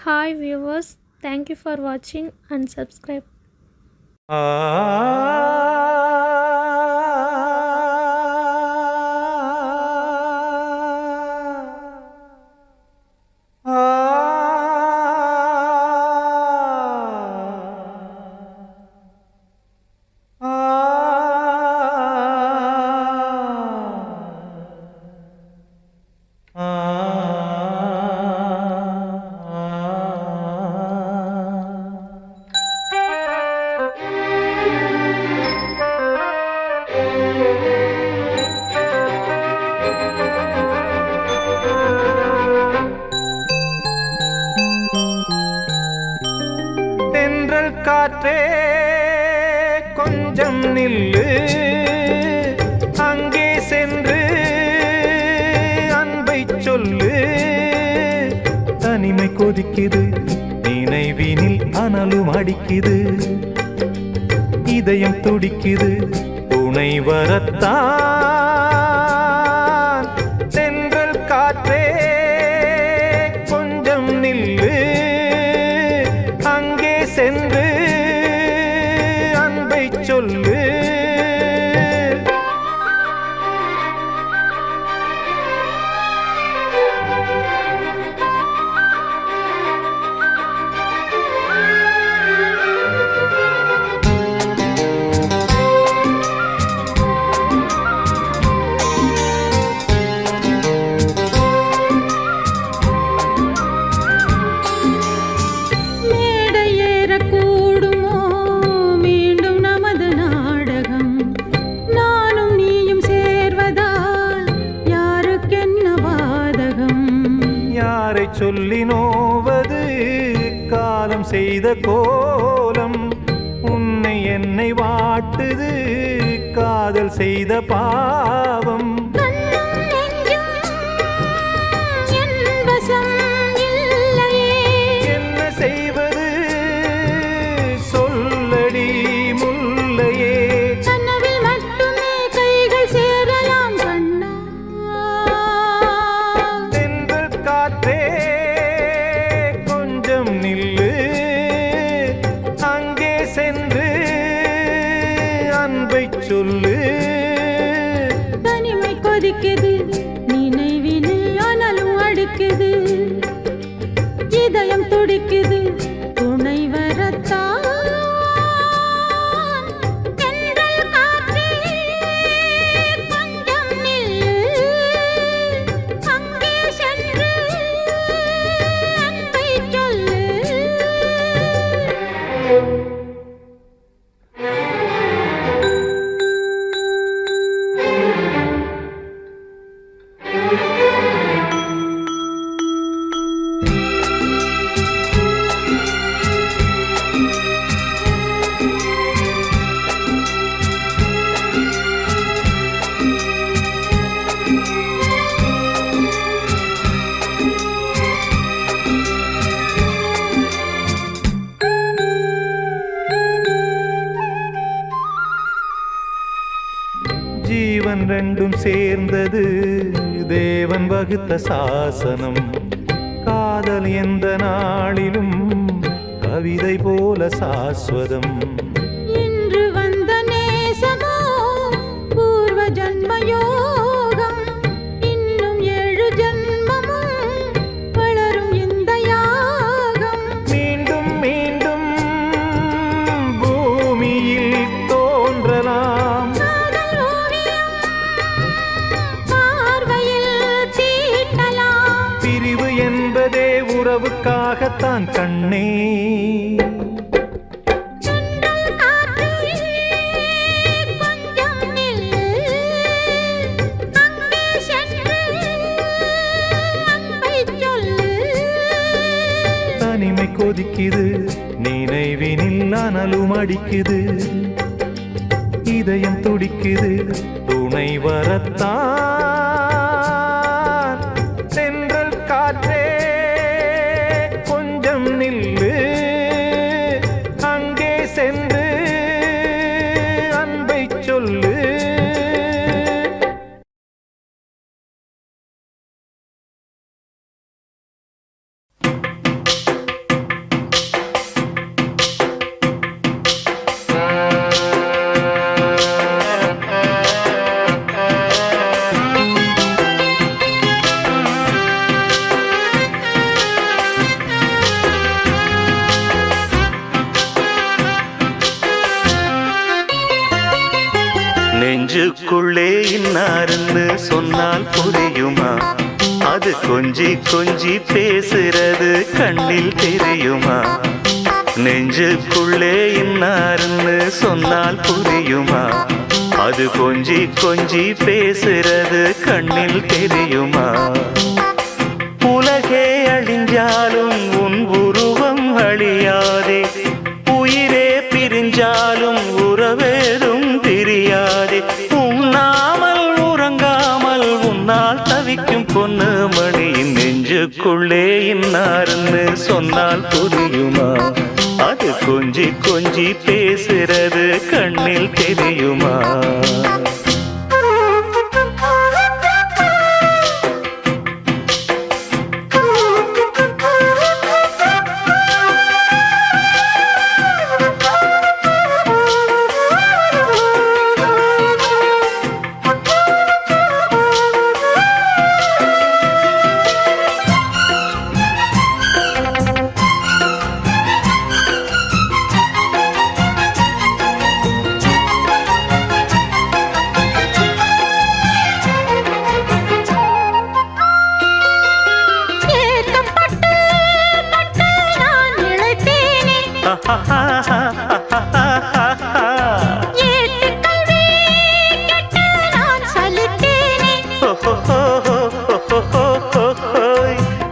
Hi viewers, thank you for watching and subscribe. தென்றல் காற்றே கொஞ்சம் நில்லு, அங்கே சென்று அன்பை சொல்லு. தனிமை கொதிக்குது, நினைவினில் அனலும் அடிக்குது, இதயம் துடிக்குது, துணை வரத்தான். தென்றல் காற்றே கொஞ்சம் நில்லு, அங்கே சென்று அன்பை சொல்லு. சொல்லி நோவது காலம் செய்த கோலம், உன்னை என்னை வாட்டுது காதல் செய்த பாவம். என்ன செய்வது சொல்லடி முல்லையே, கனவில் மட்டுமே கைகள் சேரலாம் கண்ணா. தென்றல் காற்றே கொஞ்சம் நில்லு, அங்கே சென்று அன்பை சொல்லு. தனிமை கொதிக்குது, நினைவினில் அனலும் அடிக்குது, இதயம் துடிக்குது, துணை வரத்தான். தென்றல் காற்றே கொஞ்சம் நில்லு, அங்கே சென்று அன்பை சொல்லு. ஜீவன் ரெண்டும் சேர்ந்தது தேவன் வகுத்த சாசனம், காதல் எந்த நாளிலும் கவிதை போல சாஸ்வதம். இன்று வந்த நேசமோ பூர்வ ஜன்ம யோகம், இன்னும் 7 ஜன்மமும் வளரும் இந்த யாகம். மீண்டும் மீண்டும் பூமியில் தோன்றலாம், காதல் ஓவியம் பார்வையில் தீட்டலாம். பிரிவு என்பதே உறவுக்காகத்தான் கண்ணே. தென்றல் காற்றே கொஞ்சம் நில்லு, அங்கே சென்று அன்பை சொல்லு. தனிமை கொதிக்குது, நினைவினில் அனலும் அடிக்குது, இதயம் துடிக்குது, துணை வரத்தான். தென்றல் காற்றே கொஞ்சம் நில்லு, அங்கே சென்று அன்பை சொல்லு. நெஞ்சுக்குள்ளே இன்னாருன்னு சொன்னால் புரியுமா? அது கொஞ்சி கொஞ்சி பேசுறது கண்ணில் தெரியுமா? நெஞ்சுக்குள்ளே இன்னாருன்னு சொன்னால் புரியுமா? அது கொஞ்சி கொஞ்சி பேசுறது கண்ணில் தெரியுமா? உலகே அழிஞ்சாலும் உன் உருவம் அழியாதே, உயிரே பிரிஞ்சாலும் உறவேதும் பிரியாதே. உண்ணாமல் உறங்காமல் உன்னால் தவிக்கும் பொண்ணு மணியின் நெஞ்சுக்குள்ளே இன்னாருன்னு சொன்னால் புரியுமா? அது கொஞ்சி கொஞ்சி பேசுறது கண்ணில் தெரியுமா?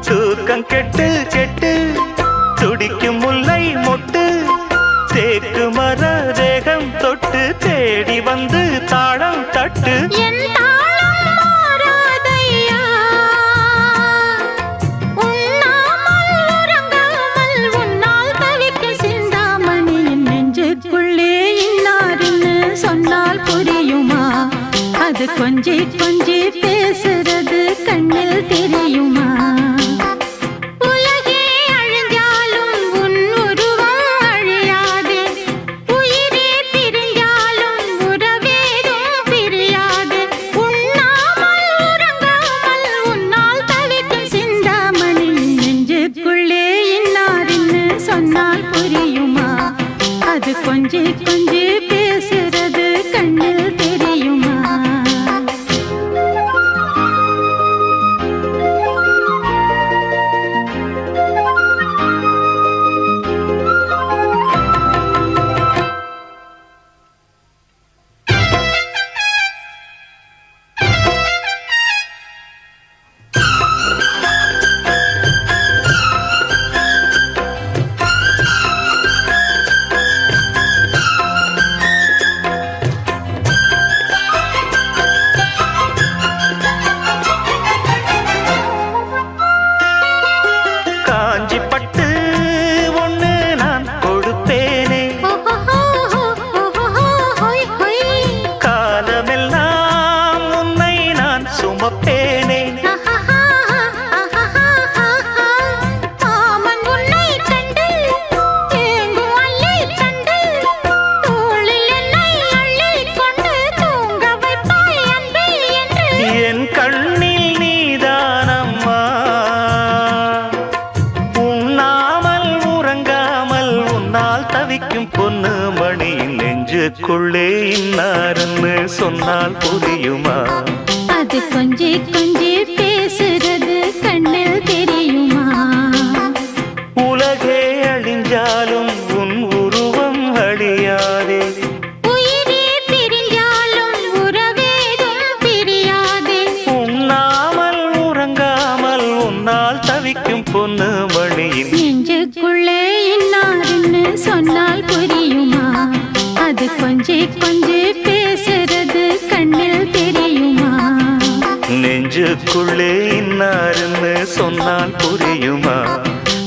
தூக்கம் கெட்டு கெட்டு துடிக்கும் முல்லை மொட்டு, தேக்கு மர தேகம் தொட்டு தேடி வந்து தாளம் தட்டு. அது கொஞ்சி கொஞ்சி பேசுறது கண்ணில் தெரியுமா? உலகே அழிஞ்சாலும் உன் உருவம் அழியாதே, உயிரே பிரிஞ்சாலும் உறவேதும் பிரியாது. உண்ணாமல் உறங்காமல் உன்னால் தவிக்கும் சிந்தாமணி நெஞ்சுக்குள்ளே இன்னாருன்னு சொன்னால் புரியுமா? அது கொஞ்சி கொஞ்சி பேசுறது கண்ணில் தெரியுமா? பொண்ணு மணியின் நெஞ்சுக்குள்ளே இன்னாருன்னு சொன்னால் புரியுமா? அது கொஞ்சி கொஞ்சி பேசுறது கண்ணில் தெரியுமா? உலகே அழிஞ்சாலும் உன் உருவம் அழியாதே, உயிரே பிரிஞ்சாலும் உறவேதும் பிரியாதே. உண்ணாமல் உறங்காமல் உன்னால் தவிக்கும் பொண்ணு மணியின் நெஞ்சுக்குள்ளே இன்னாருன்னு சொன்னால் புரியுமா? அது கொஞ்சி கொஞ்சி பேசுறது கண்ணில் தெரியுமா? நெஞ்சுக்குள்ளே இன்னாருன்னு சொன்னால் புரியுமா?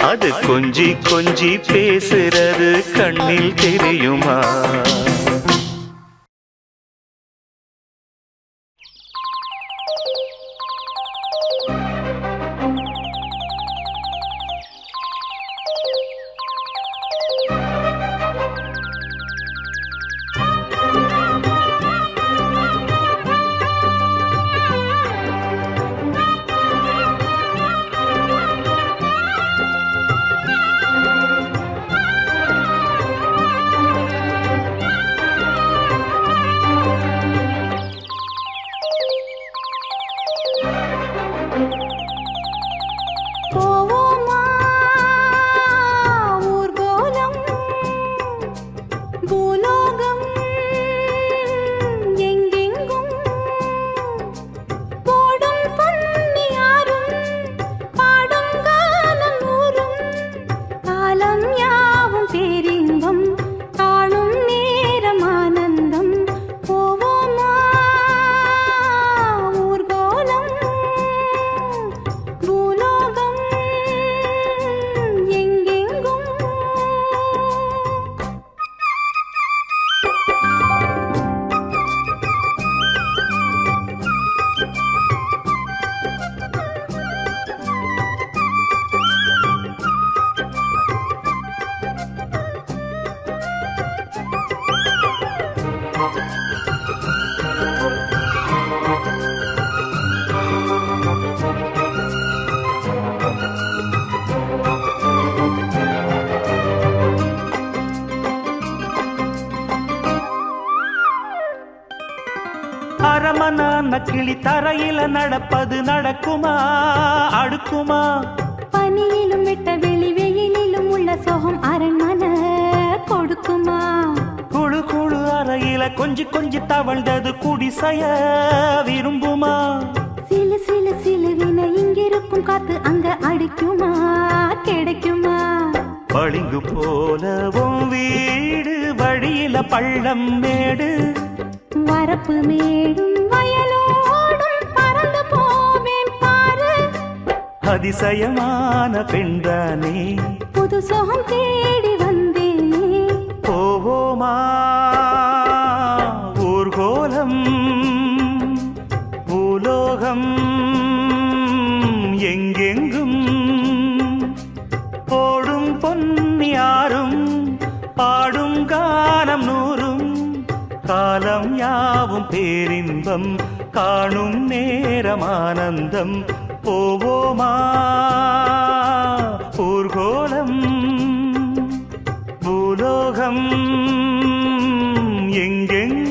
அது கொஞ்சி கொஞ்சி பேசுறது கண்ணில் தெரியுமா? வண்ணக்கிளி தரையில நடப்பது நடக்குமா அடுக்குமா? பனியிலும் விட்ட வெளி வெயிலிலும் உள்ள சோகம் அரண்மனை கொடுக்குமா? குழு குழு அறையில கொஞ்சி கொஞ்சி தவழ்ந்தது குடிசைய விரும்புமா? சிலு சிலு சிலுவின இங்கிருக்கும் காத்து அங்க அடிக்குமா கிடைக்குமா? பளிங்கு போலவும் வீடு வழியில பள்ளம் மேடு, வரப்பு மேடும் வயலோடும் பறந்து போவேன் பாரு. அதிசயமான பெண்தானே புது சோகம் தேடி வந்தேனே. போவோமா ஊர்கோலம் பூலோகம் எங்கெங்கும் ஓடும் பொன்னியாரும் பாடும் கானம் நூறும் காலம் யாவும் பேரின்பம் காணும் நேரமானந்தம். போவோமா ஊர்கோலம் பூலோகம் எங்கெங்கும்.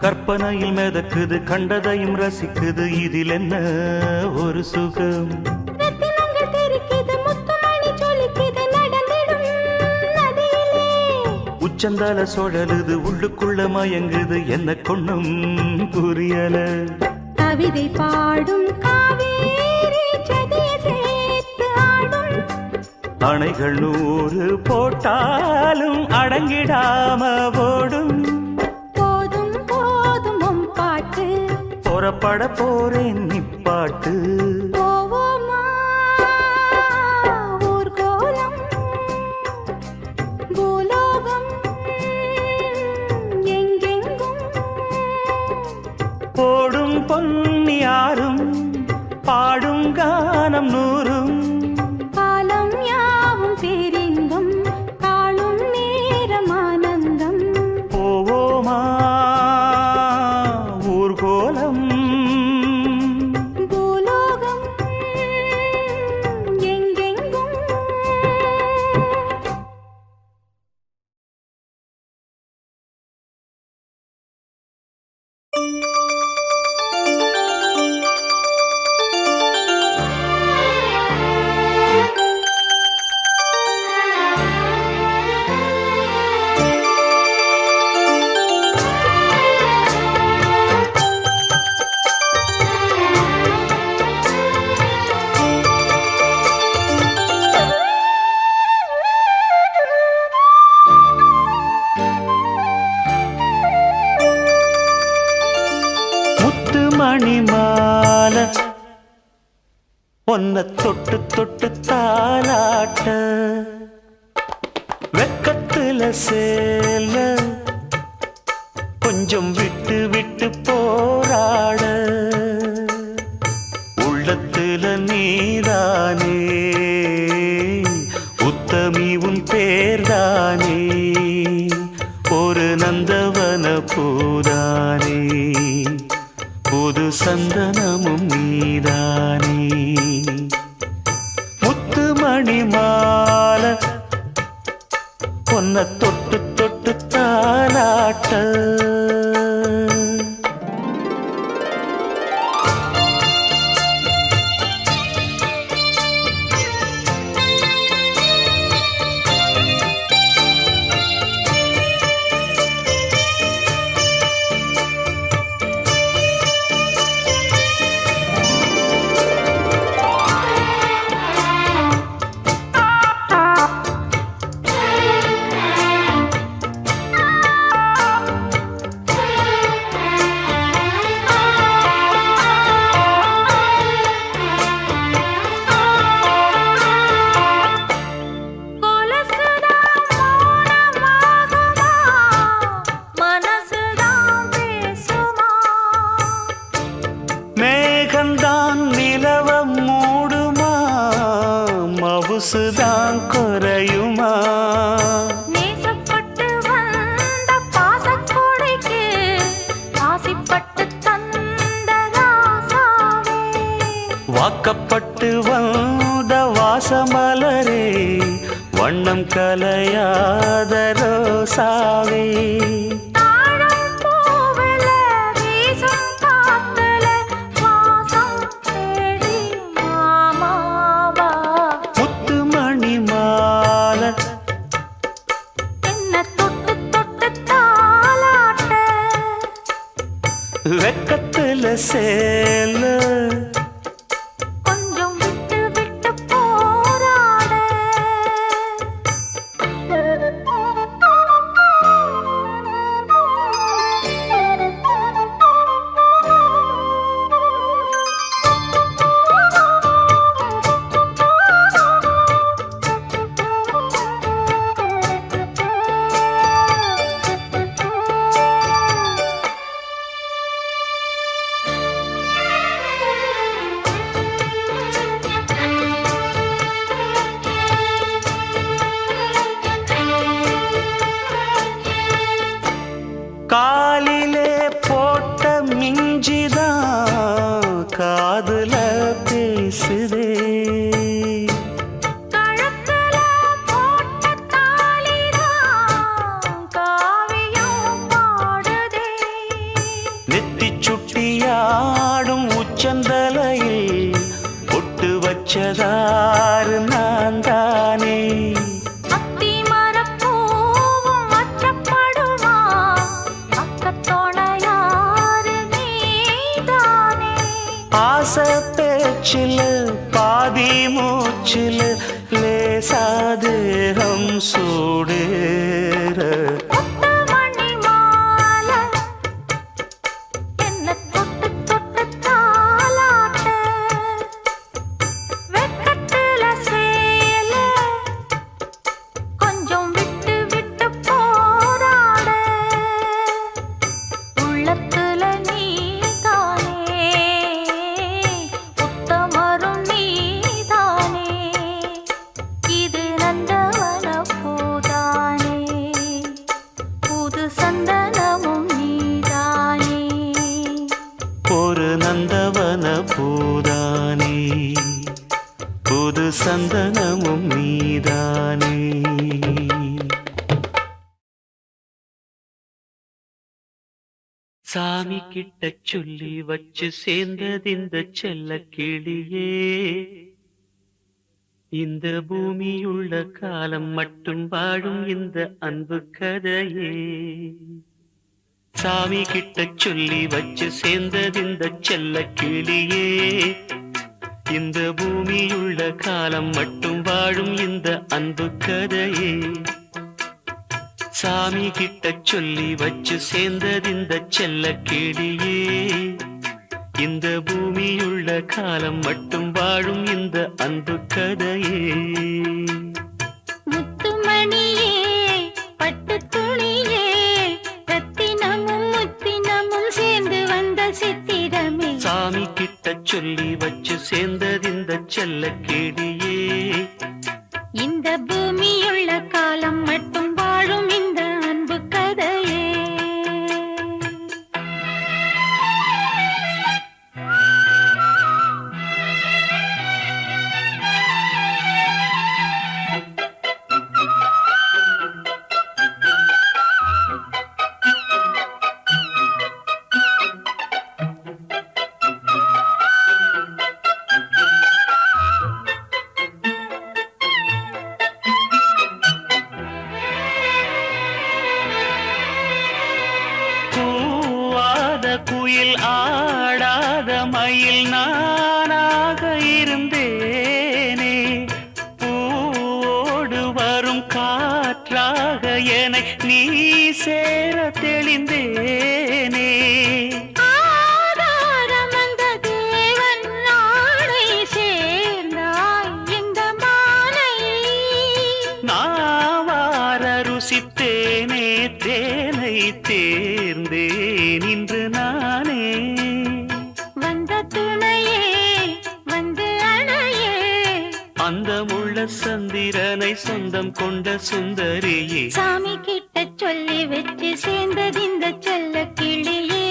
கற்பனையில் மிதக்குது கண்டதையும் ரசிக்குது இதில் என்ன ஒரு சுகம். உச்சந்தால சுழலுது உள்ளுக்குள்ள மயங்குது என்ன கொண்ணும் புரியல. கவிதை பாடும் காவேரி ஜதியை சேர்த்து ஆடும். அணைகள் 100 போட்டாலும் அடங்கிடாம ஓடும். புறப்பட போறேன் நிப்பாட்டு. போவோமா ஊர்கோலம் பூலோகம் எங்கெங்கும் போடும் பொன்னியாரும் பாடும் கானம் நூறும் காலம் யாவும் பேரின்பம் காணும் நேரமானந்தம். போவோமா ஊர்கோலம் பூலோகம் எங்கெங்கும். மணிமால ஒன்ன தொட்டு தொட்டு தாலாட்ட வெக்கத்துல சேல கொஞ்சம் விட்டு விட்டு போராட உள்ளத்துல நீதானே உத்தமி உன் பேர்தானே ஒரு நந்தவன பூதானே புது சந்தனமும் நீதானே முத்துமணி மால பொன்ன தொட்டு தொட்டு தாலாட்ட வாக்கப்பட்டு வந்த வாசமலரே, வண்ணம் கலையாத ரோசாவே. தாழம் பூவுல வீசும் காத்துல வாசம் தேடி மாமாவா. முத்துமணி மாலை என்ன தொட்டு தொட்டு தாலாட்ட, வெக்கத்துல சேல கொஞ்சம் விட்டு விட்டு போராட. காலிலே போட்ட மிஞ்சிதான் காதுல பேசுதே. கழுத்துல போட்ட தாலிதான் காவியம் பாடுதே. நெத்தி சுட்டியாடும் உச்சந்தலையில் பொட்டு வச்சதாறு நான் தானே. அத்தி மரப்பூவும் அச்சப்படுமா, அக்கத்தோட யாரு நீதானே. ஆசை பேச்சில் பாதி மூச்சில் லேசாதேகம் சூடேற. முத்துமணி மாலை என்ன தொட்டு தொட்டு தாலாட்ட, வெக்கத்துல சேல கொஞ்சம் விட்டு விட்டு போராட. உள்ளத்துல நீதானே, உத்தமரும் நீதானே. இது நந்தவன பூதானே, புது சந்தனமும் நீதானே. ஒரு நந்தவன பூதானே, புது சந்தனமும் நீதானே. சாமி கிட்ட சொல்லி வச்சு சேர்ந்தது இந்த செல்ல கிளியே. இந்த பூமியுள்ள காலம் மட்டும் வாழும் இந்த அன்பு கதையே. சாமி கிட்ட சொல்லி வச்சு சேர்ந்தது இந்த செல்ல கிளியே. இந்த பூமியுள்ள காலம் மட்டும் வாழும் இந்த அன்பு கதையே. சாமி கிட்ட சொல்லி வச்சு சேர்ந்தது இந்த செல்ல கிளியே. இந்த பூமியுள்ள காலம் மட்டும் வாழும் இந்த அன்பு கதையே. முத்துமணியே பட்டு துணியே, ரத்தினமும் முத்தினமும் சேர்ந்து வந்த சித்திரமே. சாமி கிட்ட சொல்லி வச்சு சேர்ந்தது இந்த செல்ல கிளியே. இந்த பூமியுள்ள காலம் மட்டும் வாழும் இந்த அன்பு கதையே. குயில் ஆடாத மயில் நானாக இருந்தேனே. பூவோடு வரும் காற்றாக என நீ சேர தெளிந்தேனே. ஆதாரம் வந்த தேவன் நாளை சேர்ந்தாய் இந்த மாலை. நாவார ருசித்தேனே தேனை தேர்ந்தேன் இன்று நானே. வந்த துணையே வந்து அணையே, அந்த முள்ள சந்திரனை சொந்தம் கொண்ட சுந்தரியே. சாமி கிட்ட சொல்லி வச்சு சேர்ந்தது இந்த செல்ல கிளியே.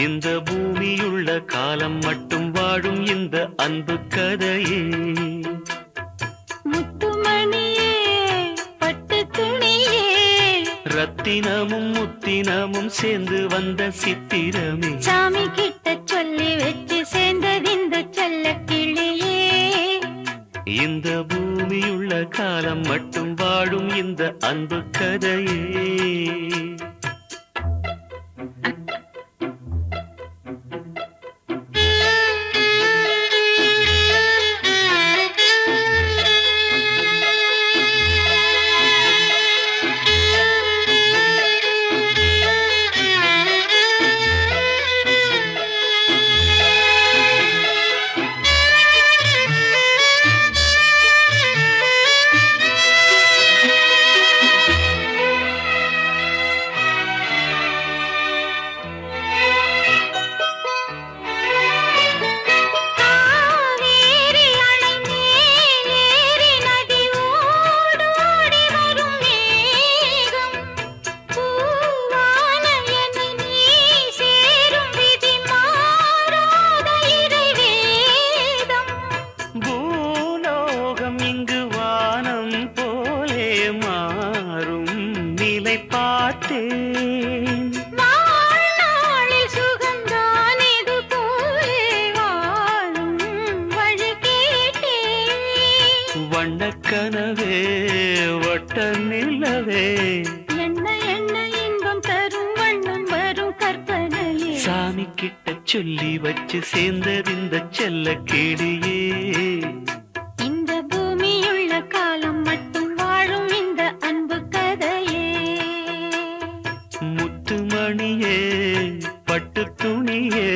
இந்த பூமியுள்ள காலம் மட்டும் வாழும் வாழும் இந்த அன்பு கதையே. முத்துமணியே பட்டு துணியே ரத்தினமும் முத்தினமும் சேர்ந்து வந்த சித்திரமே. சாமி கிட்ட சொல்லி வச்சு சேர்ந்தது இந்த செல்ல கிளியே. இந்த பூமியுள்ள காலம் மட்டும் வாழும் இந்த அன்பு கதையே. வண்ணக்கனவே வட்ட நிலவே என்ன என்ன இன்பம் தரும் வண்ணம் வரும் கற்பனையே. சாமி கிட்ட சொல்லி வச்சு சேர்ந்தது இந்த செல்ல கிளியே. இந்த பூமியுள்ள காலம் மட்டும் வாழும் இந்த அன்பு கதையே. முத்துமணியே பட்டு துணியே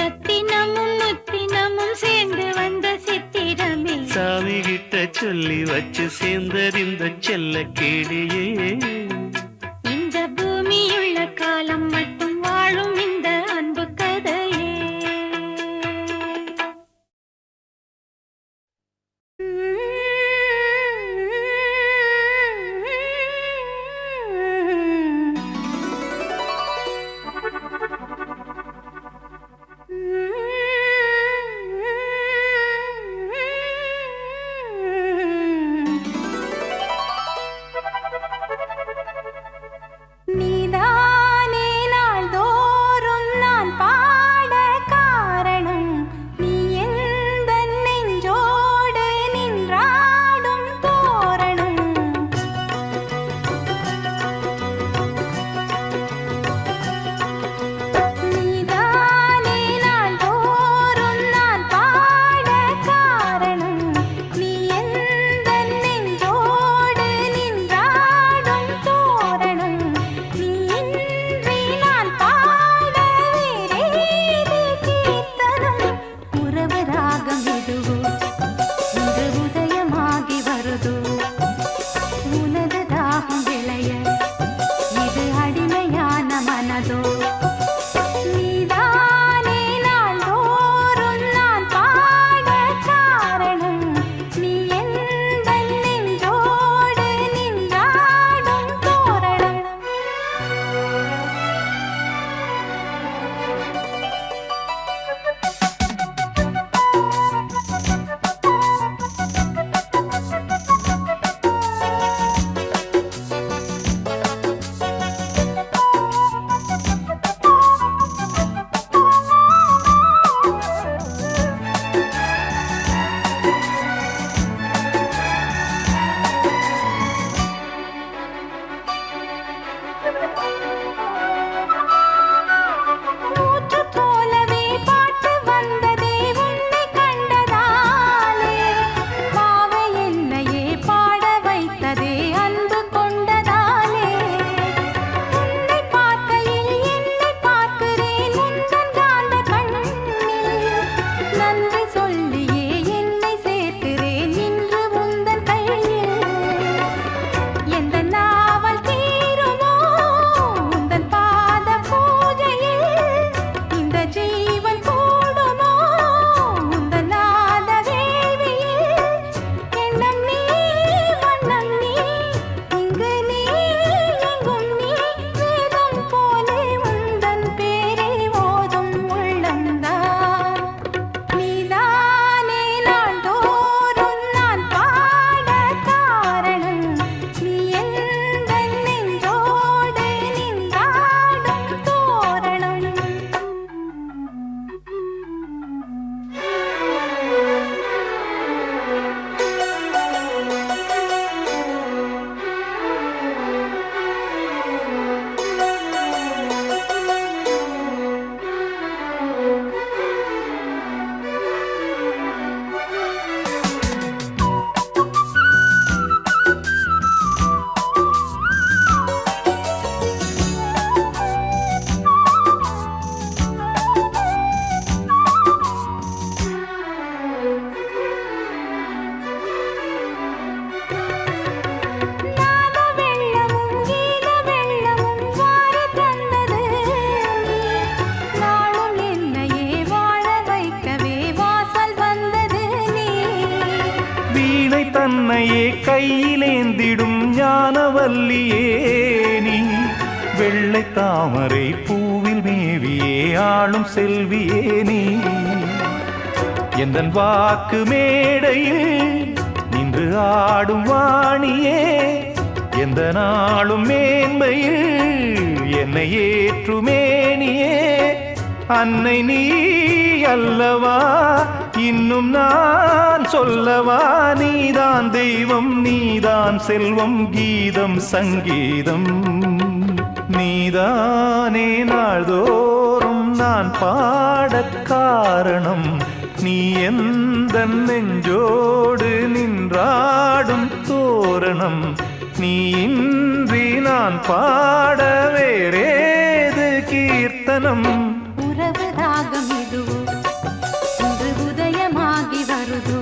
ரத்தினமும் முத்தினமும் சேர்ந்து வந்த சித்திரமே. சாமி கிட்ட சொல்லி வச்சு சேர்ந்தது இந்த செல்ல கிளியே. இந்த பூமியுள்ள காலம் மட்டும் வாழும் இந்த அன்பு கதையே. நீதானே நான் கையிலேந்திடும் ஞானவல்லியே நீ வெள்ளை தாமரை பூவில் மேவியே ஆளும் செல்வியே நீ எந்தன் வாக்கு மேடையில் நின்று ஆடும் வாணியே எந்த நாளும் மேன்மையில் என்னை ஏற்றுமேனியே அன்னை நீ அல்லவா இன்னும் நான் சொல்லவா நீதான் தெய்வம் நீதான் செல்வம் கீதம் சங்கீதம் நீதானே நாள்தோறும் நான் பாடக் காரணம் நீ எந்த நெஞ்சோடு நின்றாடும் தோரணம் நீ இன்றி நான் பாட வேறேது கீர்த்தனம் உறவு ராகம் இதுவோ இன்று உதயமாகி வருதோ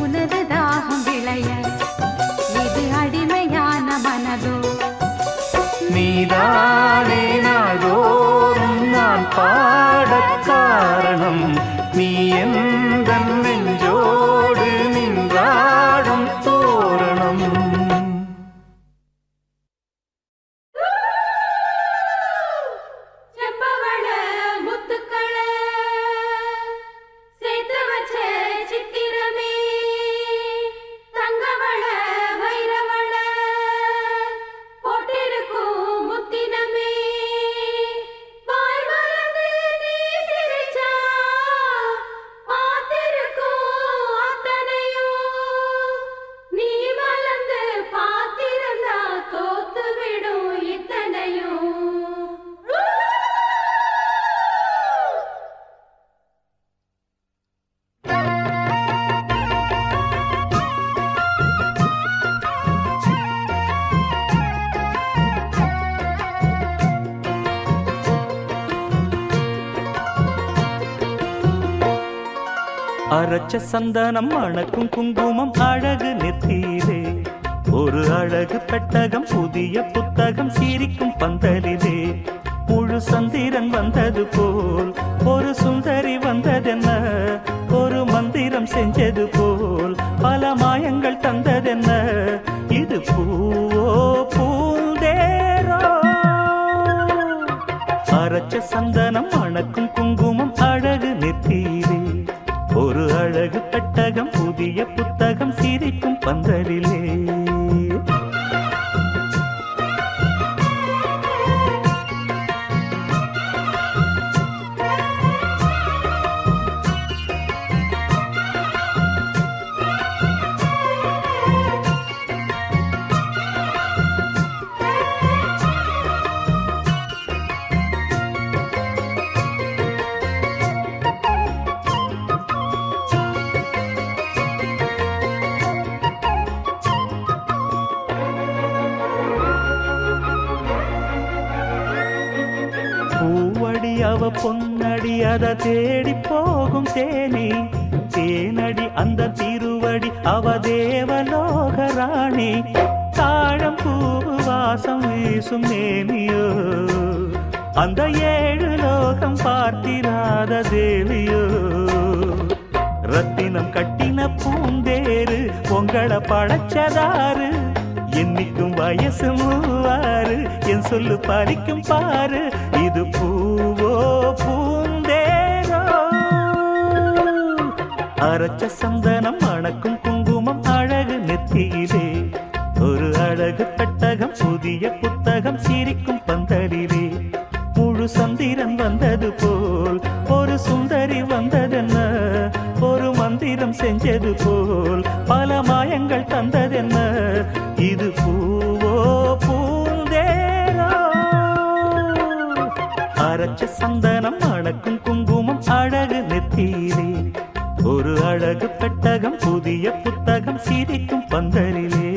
உனது தாகம் விளைய இது அடிமையான மனதோ நீதானே நாள்தோறும் நான் பாடக் காரணம் நீ எந்த நெஞ்சோடு நின்றாடும் தோரணம் அரைச்ச சந்தனம் அணக்கும் குங்குமம் அழகு நெத்தியிலே ஒரு அழகு பெட்டகம் புதிய புத்தகம் சிரிக்கும் பந்தலிலே முழு சந்திரன் வந்தது போல் ஒரு சுந்தரி வந்ததென்ன ஒரு மந்திரம் செஞ்சது போல் பல மாயங்கள் தந்ததென்ன இது பூவோ பூந்தேரோ அரைச்ச சந்தனம் அணக்கும் குங்குமம் அழகு நெத்தியிலே ஒரு அழகு பெட்டகம் புதிய புத்தகம் சிரிக்கும் பந்தலிலே அவ பொன்னடி அத தேடி போகும் தேனி தேனடி அந்த திருவடி அவ தேவலோக ராணி தாழம் பூவு வாசம் வீசும் நேமியோ அந்த ஏழு லோகம் பார்த்திராத தேவியோ ரத்தினம் கட்டின பூந்தேரு உங்களை படைச்சதாரு என்னைக்கும் வயசு மூவாறு என் சொல்லு பறிக்கும் பாரு இது பூவோ பூந்தேரோ அரைச்ச சந்தனம் அணக்கும் குங்குமம் அழகு நெத்தியிலே ஒரு அழகு பெட்டகம் புதிய புத்தகம் சிரிக்கும் பந்தலிலே முழு சந்திரன் வந்தது போல் ஒரு சுந்தரி வந்ததென்ன ஒரு மந்திரம் செஞ்சது போல் பல மாயங்கள் தந்ததென்ன இது பூவோ பூந்தேரோ அரைச்ச சந்தனம் அணக்கும் குங்குமம் அழகு நெத்தியிலே ஒரு அழகு பெட்டகம் புதிய புத்தகம் சிரிக்கும் பந்தலிலே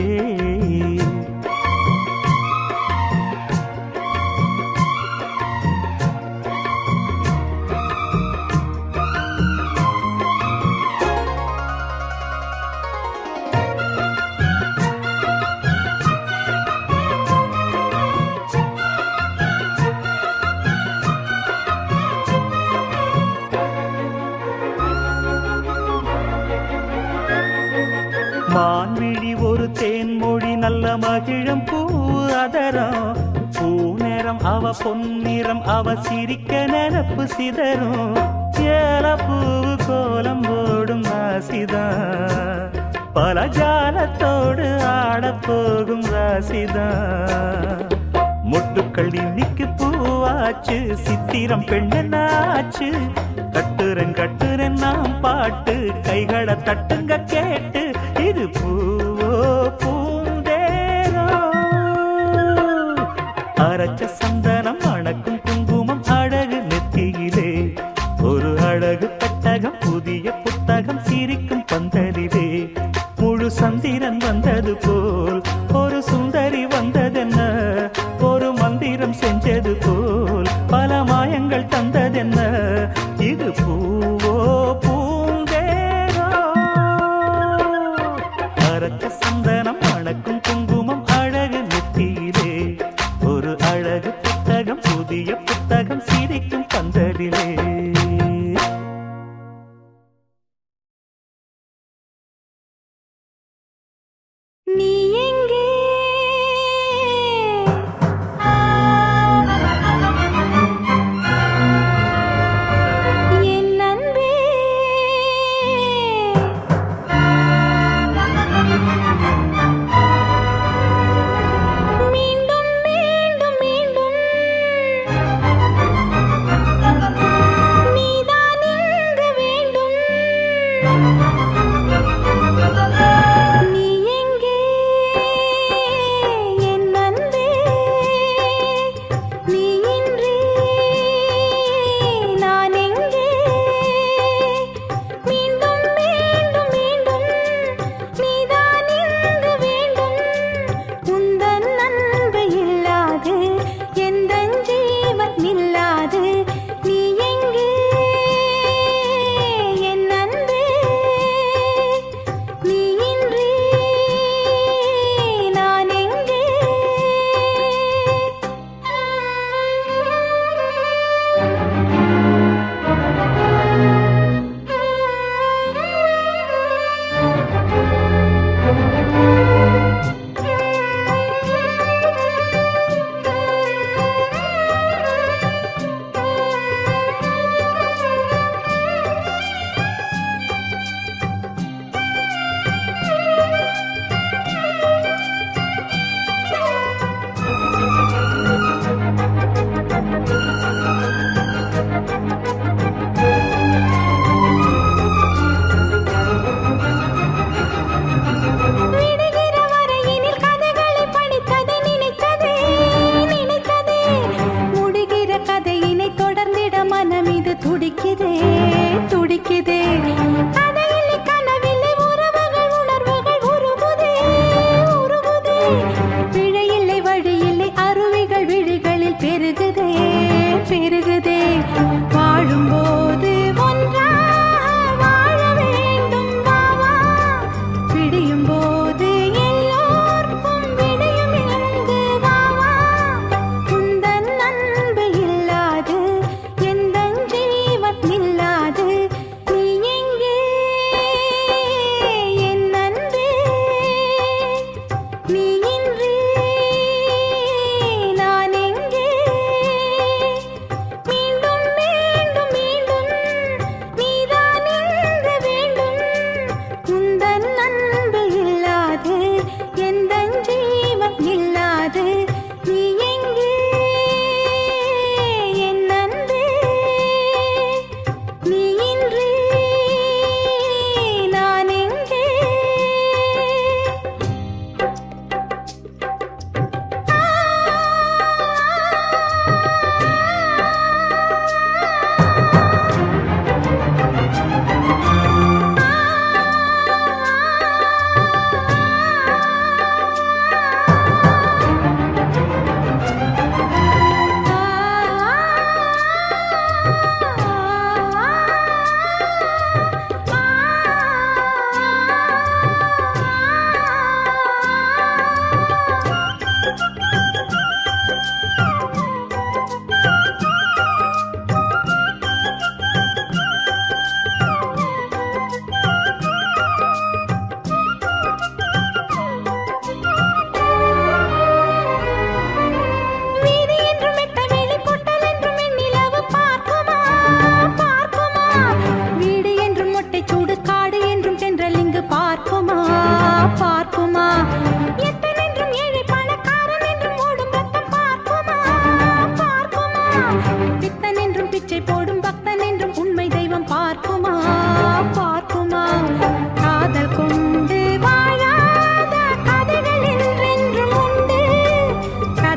மான்விழி மகிழம் பூ அதரம் பூநேரம் அவ பொன்னிறம் அவ சிரிக்க நினப்பு சிதறும் ஏல பூவு கோலம் போடும் ராசிதான் பல ஜாலத்தோடு ஆடப்போகும் ராசிதான் முட்டுக்கள் இன்னைக்கு பூவாச்சு சித்திரம் பெண்ணாச்சு கட்டுரன் நாம் பாட்டு கைகளை தட்டுங்க கேட்டு இது பூவோ பூந்தேரோ அரைச்ச சந்தனம் அணக்கும் குங்குமம் அழகு நெத்தியிலே ஒரு அழகு பெட்டகம் புதிய புத்தகம் சிரிக்கும் பந்தலிலே முழு சந்திரன் வந்தது போல் ஒரு சுந்தரி வந்ததென்ன ஒரு மந்திரம் செஞ்சது போல் பல மாயங்கள் தந்ததென்ன இது பூவோ பூந்தேரோ அரைச்ச சந்தனம் அணக்கும் குங்குமம் அழகு நெத்தியிலே ஒரு அழகு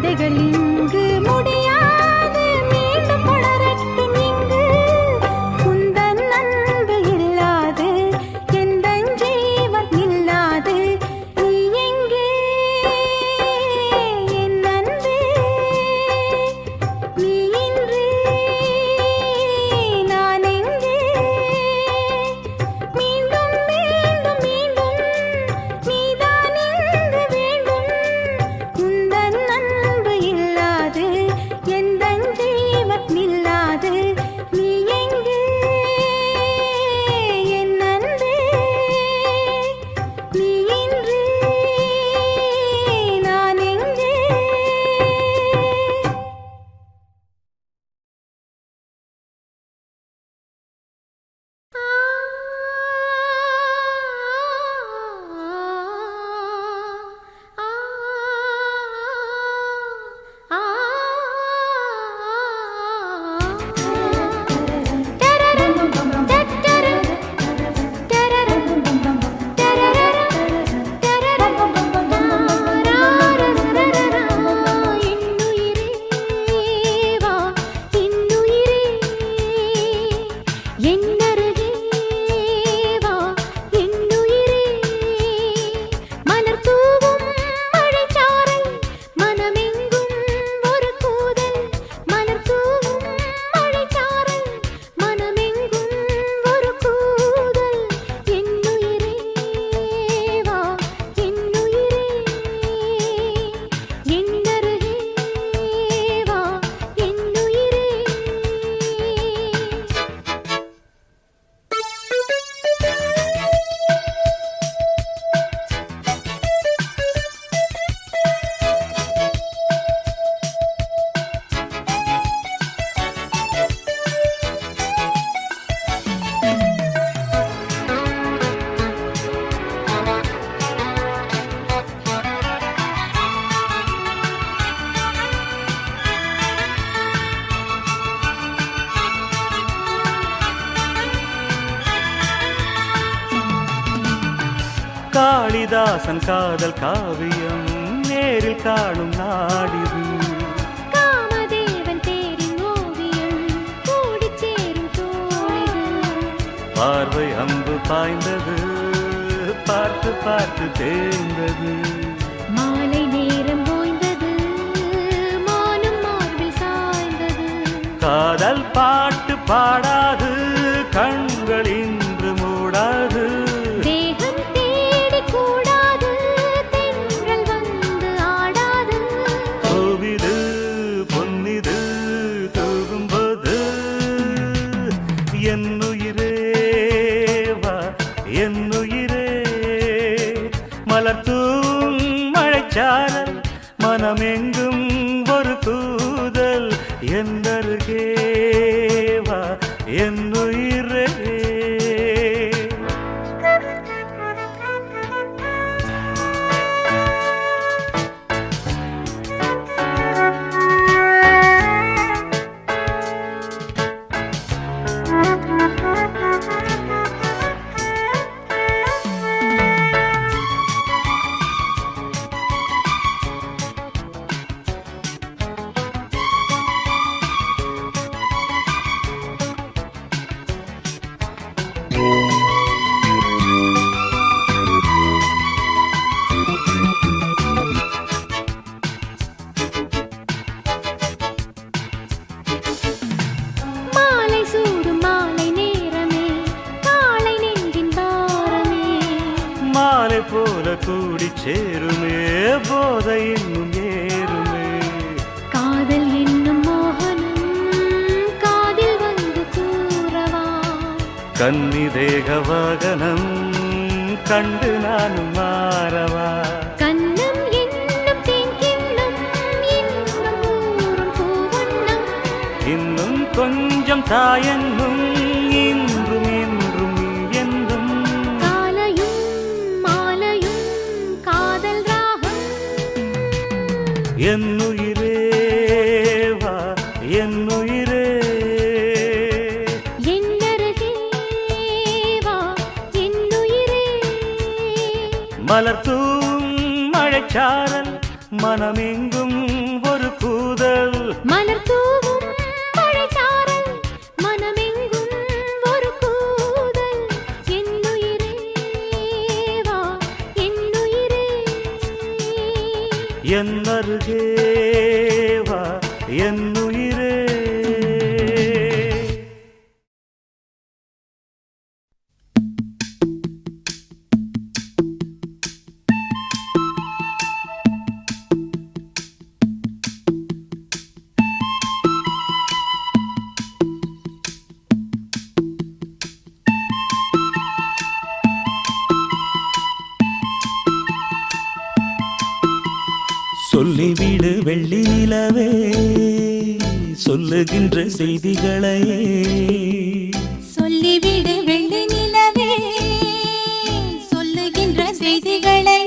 கதைகள் இங்கு முடியாது மீண்டும் மலரட்டும் இங்கு உந்தன் அன்பு இல்லாது எந்தன் ஜீவன் இல்லாது நீ எங்கே என் அன்பே நீ இன்றி நான் எங்கே மீண்டும் மீண்டும் மீண்டும் நீதான் இங்கு வேண்டும் உந்தன் அன்பு இல்லாது எந்தன் ஜீவன் இல்லாது நீ எங்கே என் அன்பே நீ இன்றி நான் எங்கே காளிதாசன் காதல் காவியம் நேரில் காணும் நாடிது காமதேவன் தேரின் ஓவியம் கூடிச் சேரும் தோழிது பார்வை அம்பு பாய்ந்தது பார்த்து பார்த்து தேர்ந்தது மாலை நேரம் ஓய்ந்தது மானும் மார்பில் சாய்ந்தது காதல் பாட்டு பாடாது கண்கள் இன்று மூடாது தேகம் தேடி கூடாது தென்றல் வந்து ஆடாது கோவிது பொன்னிது தூகும்போது என்னுயிரே வா என்னுயிரே மலர்த்தூம் மழைச்சாரல் மனமெங்கும் ஒரு கூதல் என்னருகே வா என்னுயிரே மாலை சூடும் மாலை நேரமே காலை நெஞ்சின் பாரமே மாலை போல கூடி சேருமே போதை இன்னும் ஏறுமே காதல் என்னும் மோகனம் காதில் வந்து கூறவா கன்னி தேக வாகனம் கண்டு நானும் மாறவா கண்ணம் என்னும் தேன் கிண்ணம் இன்னும் ஊறும் பூவண்ணம் இன்னும் கொஞ்சம் தாயென்னும் இன்றும் இன்றும் நீ என்றும் காலையும் மாலையும் காதல் ராகம் என்னுயிரே வா என்னுயிரே என்னருகே வா என்னுயிரே மலர்த்தூம் மழைச்சாரல் மனமெங்கும் ஒரு என் உயிரே. சொல்லிவிடு வெள்ளி நிலவே சொல்லுகின்ற செய்திகளை, சொல்லிவிடு வெள்ளி நிலவே சொல்லுகின்ற செய்திகளை.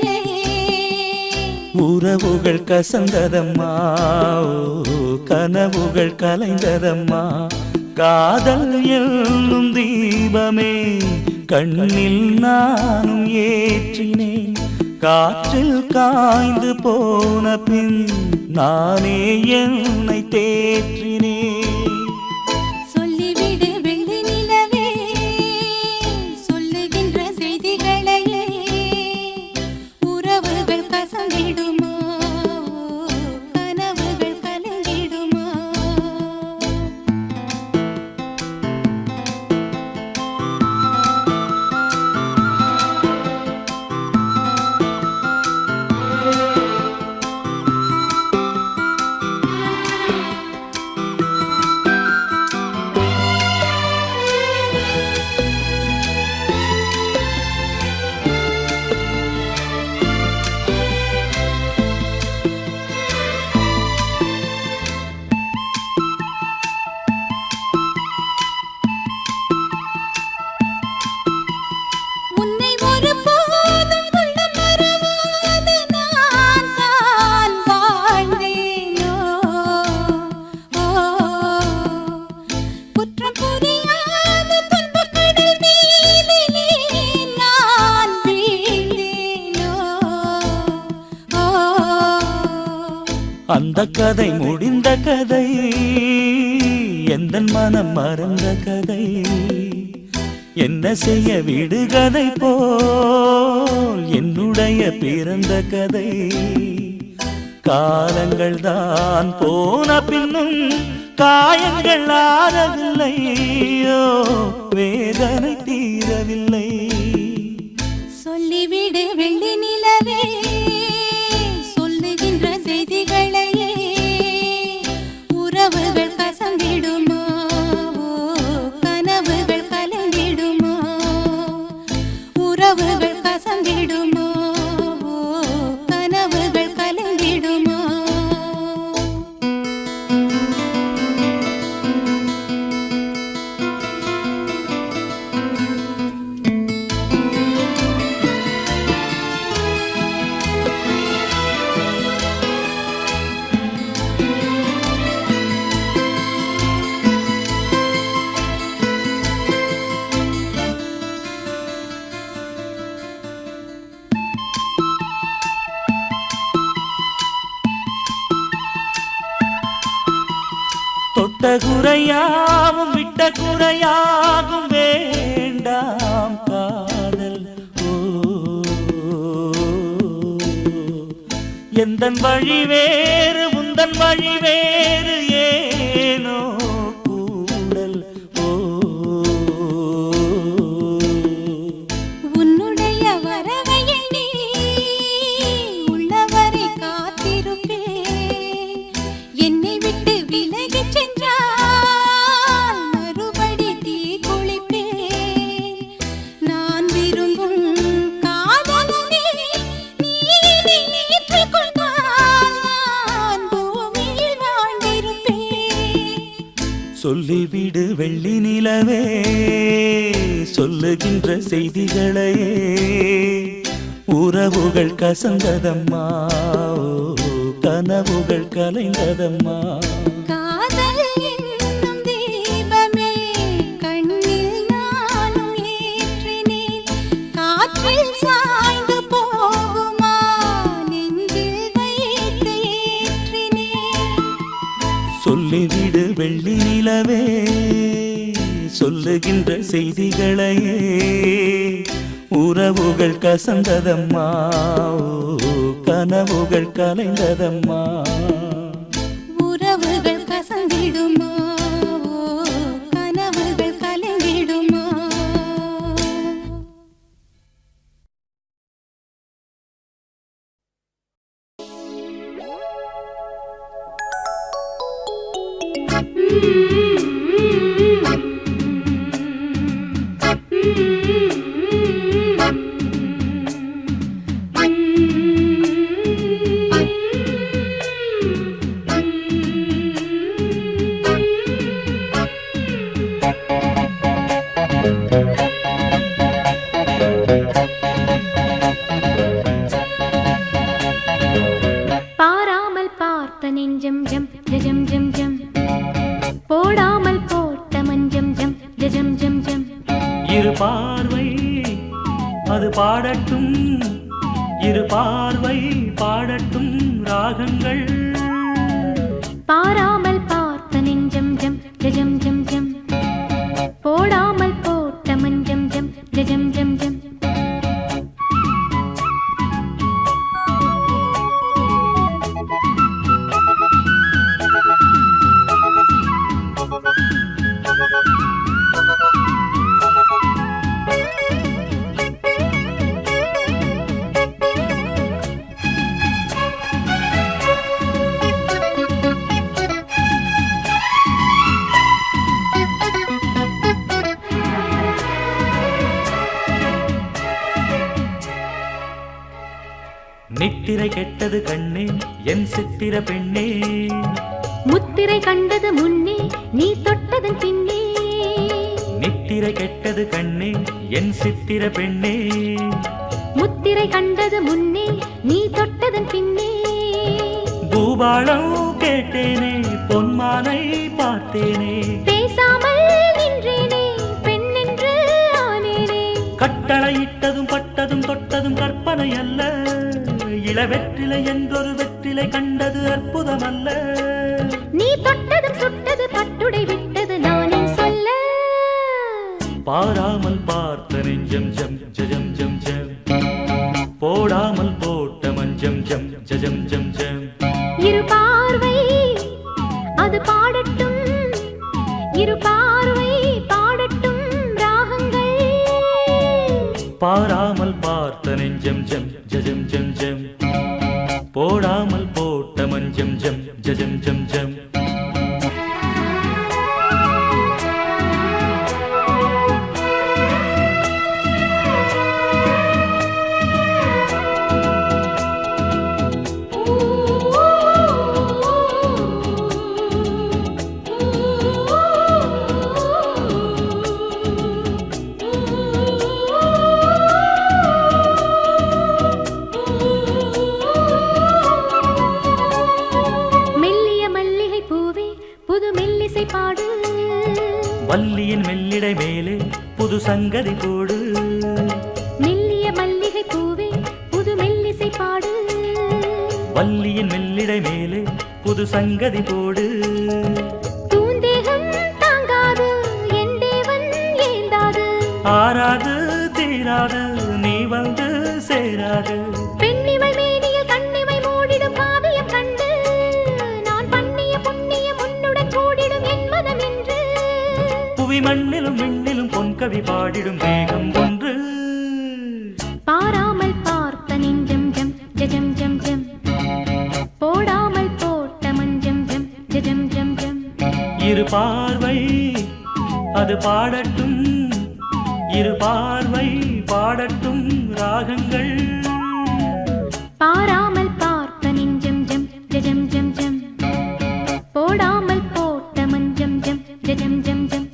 உறவுகள் கசந்ததம்மா, கனவுகள் கலைந்ததம்மா, காதல் என்னும் தீபமே கண்ணில் நானும் ஏற்றினேன். காற்றில் காய்ந்து போன பின் நானே என்னை தேற்றினேன். சொல்லிவிடு வெள்ளி நிலவே சொல்லுகின்ற செய்திகளை. உறவுகள் கசந்திடுமா, கனவுகள் கலந்திடுமா. அந்த கதை முடிந்த கதை, எந்த மனம் மறந்த கதை. என்ன செய்ய விடுகதை போல் என்னுடைய பிறந்த கதை. காலங்கள் தான் போன பின்னும் காயங்கள் ஆறவில்லை, வேதனை தீரவில்லை. சொல்லிவிடு வெள்ளி நிலவே சொல்லுகின்ற செய்திகளையே. உறவுகள் கசந்திடுமா, கனவுகள் கலந்திடுமா. உறவுகள் கசந்திடுமா, கனவுகள் கலந்திடுமா. தொட்ட குறையாவும் விட்ட குறையாகும் வேண்டாம் காதல். எந்தன் வழி வேறு உந்தன் வழி வேறு, ஏனோ கூடல். உன்னுடைய வரவை எண்ணி உள்ளவரை காத்திருப்பேன். என்னை விட்டு விலகிச் சென்றால் மறுபடி தீ குளிப்பேன். நான் விரும்பும் காதலனே நீ ஏற்றுக்கொண்டால் நான் பூமியில் வாழ்ந்திருப்பேன். சொல்லிவிடு வெள்ளி நிலவே சொல்லுகின்ற செய்திகளையே. உறவுகள் கசந்ததம்மா, கனவுகள் கலைந்ததம்மா. காதல் என்னும் தீபமே கண்ணில் நானும் ஏற்றினேன். காற்றில் சாய்ந்து போகுமா, நெஞ்சில் வைத்து ஏற்றினேன். சொல்லிவிடு வெள்ளி நிலவே சொல்லுகின்ற செய்திகளையே. உறவுகள் கசந்ததம்மா, கனவுகள் கலைந்ததம்மா. உறவுகள் பாராமல் பார்த்த நெஞ்சம் ஜம் ஜம் ஜம் ஜம் போடாமல் போட்ட மஞ்சம் ஜம் ஜம் ஜம் ஜம் இரு பார்வை அது பாடட்டும், இரு பார்வை பாடட்டும் ராகங்கள். பாராமல் பார்த்த நெஞ்சம் ஜம் ஜம் ஜம் ஜம் போடாமல் போட்ட மஞ்சம் ஜம் ஜம் ஜம் ஜம் நித்திரை கெட்டது கண்ணே என் சித்திர பெண்ணே, முத்திரை கண்டது முன்னே நீ தொட்டதன் பின்னே. நித்திரை கெட்டது கண்ணே என் சித்திர பெண்ணே, முத்திரை கண்டது முன்னே நீ தொட்டதன் பின்னே. பூபாளம் கேட்டேனே பொன்மானை பார்த்தேனே, பேசாமல் நின்றேனே பெண்ணென்று ஆனேனே. கட்டளையிட்டதும் பட்டதும் தொட்டதும் கற்பனை அல்ல, இளவெற்றிலை என்றொரு வெற்றிலை கண்டது அற்புதம் அல்ல. நீ தொட்டதும் சுட்டது பட்டுடை விட்டது நானே சொல்ல. பாராமல் பார்த்த நெஞ்சம் ஜம் ஜம் ஜம் ஜம் போடாமல் போட்ட மஞ்சம் ஜம் ஜம் ஜம் ஜம். இரு பார்வை அது பாடட்டும், இரு பார்வை பாடட்டும் ராகங்கள். பாராமல் பார்த்த நெஞ்சம் ஜம் ஜம் ஜம் ஜம் போடாமல் போட்ட மஞ்சம் ஜம் ஜம் ஜம் ஜம். வள்ளியின் மெல்லிடை மேலே புது சங்கதி போடு, மெல்லிய மல்லிகை பூவே புது மெல்லிசை பாடு. வள்ளியின் மெல்லிடை மேலே புது சங்கதி போடு. தூந்தேகம் தாங்காது என் தேவன் ஏந்தாது, ஆறாது தீராது நீ வந்து சேராது. பெண்ணிமை மேனியில் கண்ணிமை மூடிடும் காவியம் கண்டு நான் பண்ணிய புண்ணியம் உன்னுடன் கூடிடும் என் மனம் என்று. புவி மண்ணிலும் விண்ணிலும் பொன்கவி பாடிடும் வேகம் ஒன்று. பாராமல் பார்த்த நெஞ்சம் ஜம் ஜம் ஜம் ஜம் போடாமல் போட்ட மஞ்சம் ஜம் ஜம் ஜம் ஜம். இரு பார்வை அது பாடட்டும், இரு பார்வை பாடட்டும் ராகங்கள். பாராமல் பார்த்த நெஞ்சம் ஜம் ஜம் ஜம் ஜம் போடாமல் போட்ட மஞ்சம் ஜம் ஜம் ஜம் ஜம்.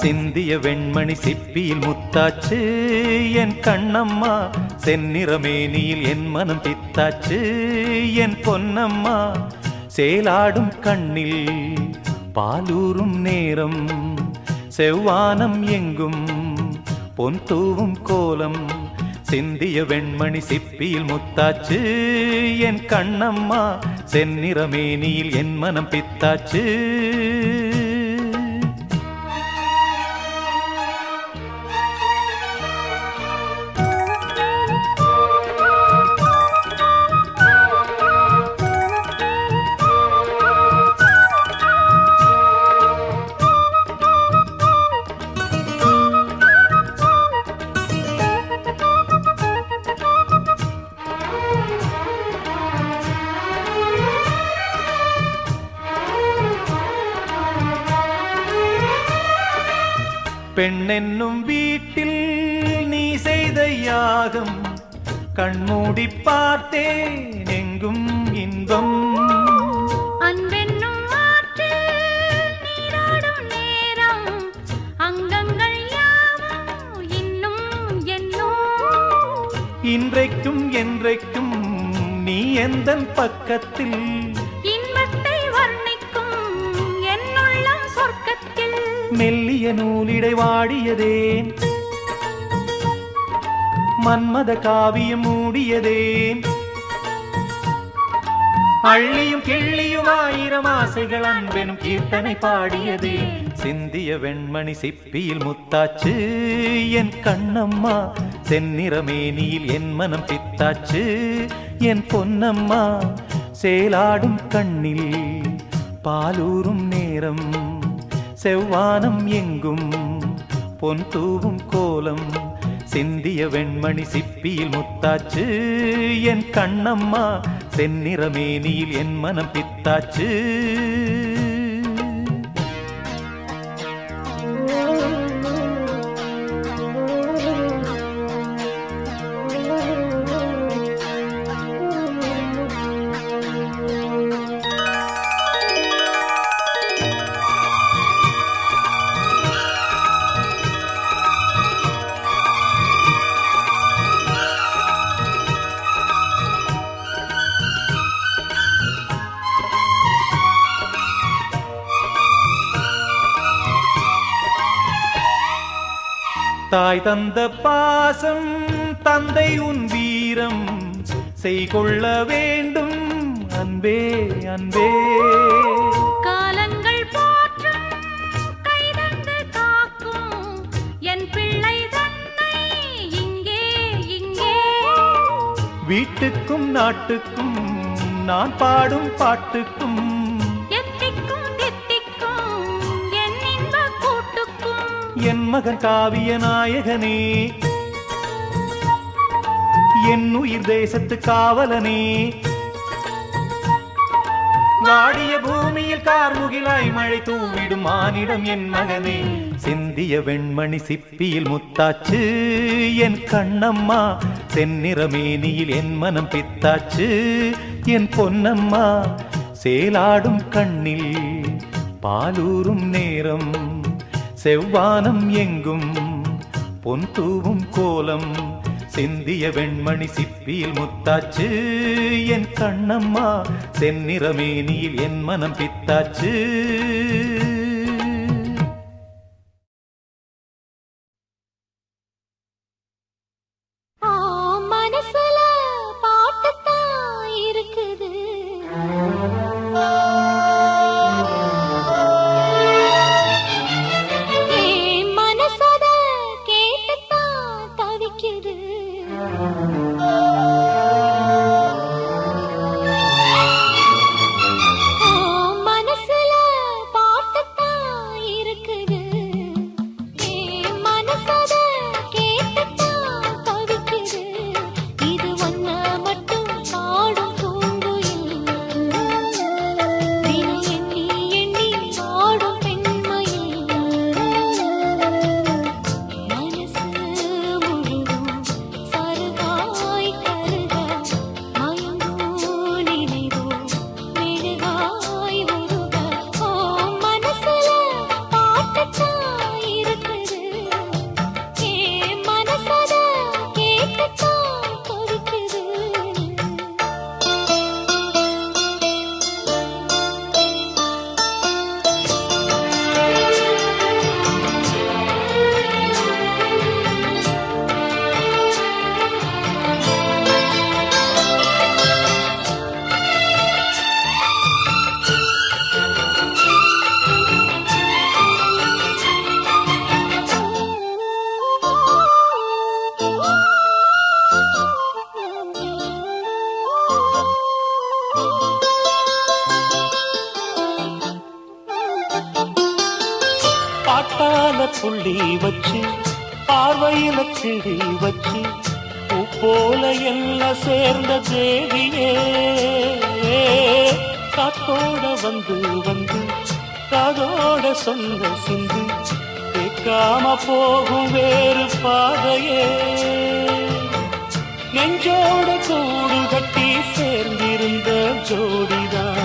சிந்திய வெண்மணி சிப்பியில் முத்தாச்சு என் கண்ணம்மா, செந்நிறமேனியில் என் மனம் பித்தாச்சு என் பொன்னம்மா. சேலாடும் கண்ணில் பாலூரும் நேரம், செவ்வானம் எங்கும் பொன் தூவும் கோலம் சிந்திய வெண்மணி சிப்பியில் முத்தாச்சு என் கண்ணம்மா செந்நிறமேனியில் என் மனம் பித்தாச்சு பெண்ணென்னும் வீட்டில் நீ செய்த யாகம் கண்மூடி பார்த்தேன் எங்கும் இன்பம் அன்பென்னும் ஆற்றில் நீராடும் நேரம் அங்கங்கள் யாவும் இன்னும் என்னும் இன்றைக்கும் என்றைக்கும் நீ எந்தன் பக்கத்தில் இன்பத்தை வர்ணிக்கும் என்னுள்ளம் சொர்க்கத்தில் மெல்லிய நூலிடை வாடியதேன் மன்மத காவியம் மூடியதேன் அள்ளியும் கிள்ளியும் ஆயிரம் ஆசைகள் அன்பெனும் கீர்த்தனை பாடியதே சிந்திய வெண்மணி சிப்பியில் முத்தாச்சு என் கண்ணம்மா செந்நிறமேனியில் என் மனம் பித்தாச்சு என் பொன்னம்மா சேலாடும் கண்ணில் பாலூரும் நேரம் செவ்வானம் எங்கும் பொன் தூவும் கோலம் சிந்திய வெண்மணி சிப்பியில் முத்தாச்சு என் கண்ணம்மா செந்நிறமேனியில் என் மனம் பித்தாச்சு தாய் தந்த பாசம் தந்தை உன் வீரம் செய்கொள்ள வேண்டும் அன்பே அன்பே காலங்கள் போற்றும் கைதந்து காக்கும் என் பிள்ளை தன்னை இங்கே இங்கே வீட்டுக்கும் நாட்டுக்கும் நான் பாடும் பாட்டுக்கும் எத்திக்கும் தித்திக்கும் என் இன்ப கூட்டுக்கும் என் மகன் காவிய நாயகனே என் உயிர் தேசத்து காவலனே வாடிய பூமியில் கார்முகிலாய் மழை தூவிடும் மானிடம் என் மகனே சிந்திய வெண்மணி சிப்பியில் முத்தாச்சு என் கண்ணம்மா செந்நிறமேனியில் என் மனம் பித்தாச்சு என் பொன்னம்மா சேலாடும் கண்ணில் பாலூரும் நேரம் செவ்வானம் எங்கும் பொன் தூவும் கோலம் சிந்திய வெண்மணி சிப்பியில் முத்தாச்சு என் கண்ணம்மா செந்நிறமேனியில் என் மனம் பித்தாச்சு மனசுல பாட்டுத்தான் இருக்குது மனசோட கேட்டுத்தான் தவிக்குது மனசுல பாட்டு அள்ளி வச்சு பார்வையில கிழி வச்சு பூ போல என்ன சேர்ந்த தேவியே காத்தோட வந்து வந்து காதோட சொந்த சிந்து கேட்காம போகும் வேறு பாதையே நெஞ்சோட கூடு கட்டி சேர்ந்திருந்த ஜோடிதான்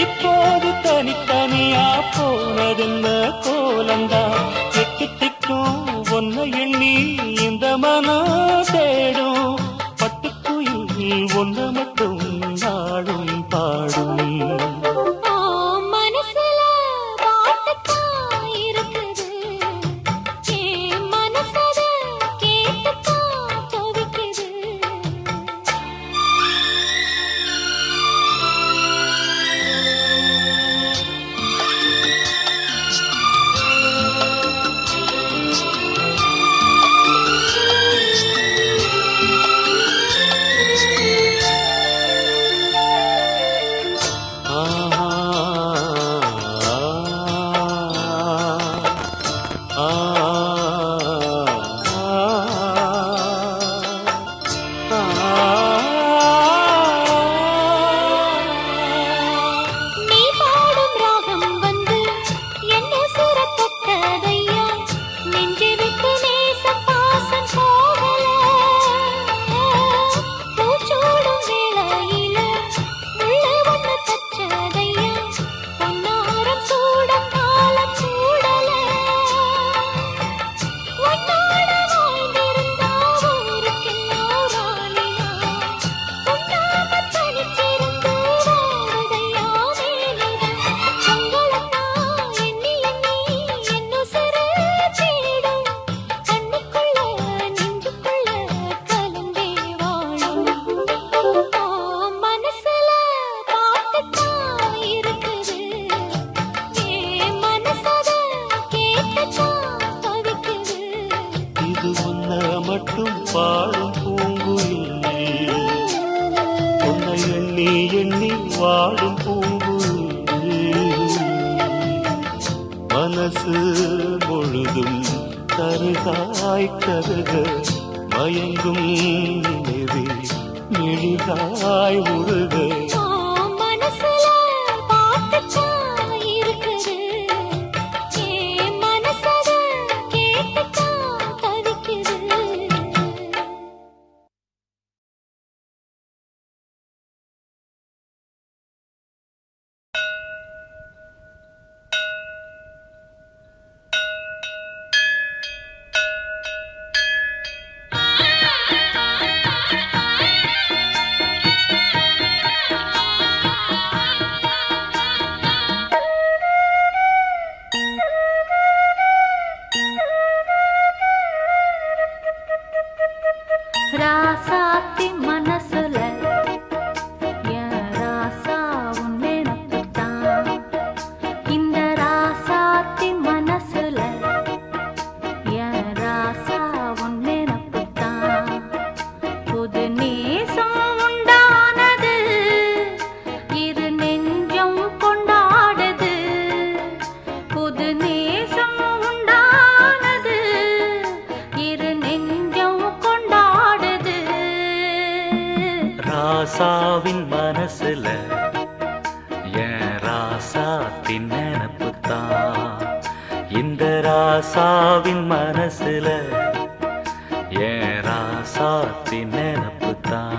இப்போது தனித்தனியா போனதென்ன கோலந்தா எட்டு திக்கும் ஒன்ன எண்ணி இந்த மனம் தேடும் பட்டுக்குயில் ஒன்ன மட்டும் நாடும் பாடும் மட்டும் பாடும் பூங்குயில் உன்னை எண்ணி எண்ணி வாடும் பூங்குயில் மனசு முழுதும் கருகாய் கருக மயங்கும் நினைவே நெழிகாய் உருக ராசாத்தி மனசுல என் ராசா உன் நினைப்புத்தான். இந்த ராசாத்தி மனசுல என் ராசா உன் நினைப்புத்தான். புது நேசம் உண்டானது இரு நெஞ்சம் கொண்டாடுது. புது நேசம் உண்டானது இரு நெஞ்சம் கொண்டாடுது. ராசாவின் மனசுல என் ராசாத்தின் நினப்புத்தான். இந்த ராசாவின் மனசுல என் ராசாத்தின் நினப்புத்தான்.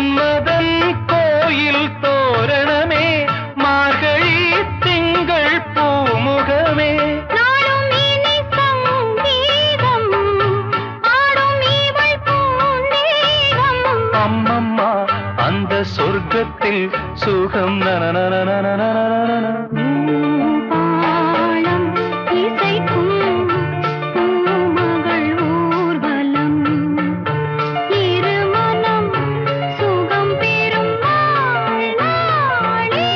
மன்மதன் கோயில் தோரணமே மார்கழி திங்கள் பூமுகமே நாளும் இனி சங்கீதம் ஆடும் இவள் பூந்தேகம் அம்மம்மா அந்த சொர்க்கத்தில் சுகம் நனநனநனநனநன பாலம் இசைக்கும் பூமகள் ஊர்வலம் இருமனம் சுகம் பெறும் நாளே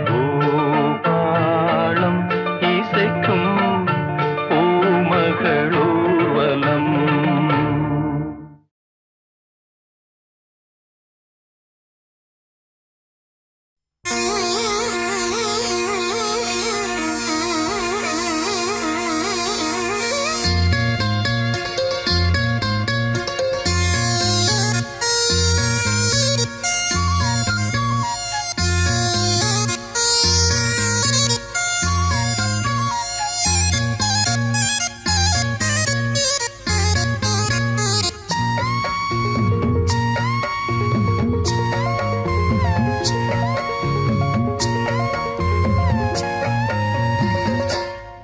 பூபாளம் இசைக்கும் பூமகளூர்வலம்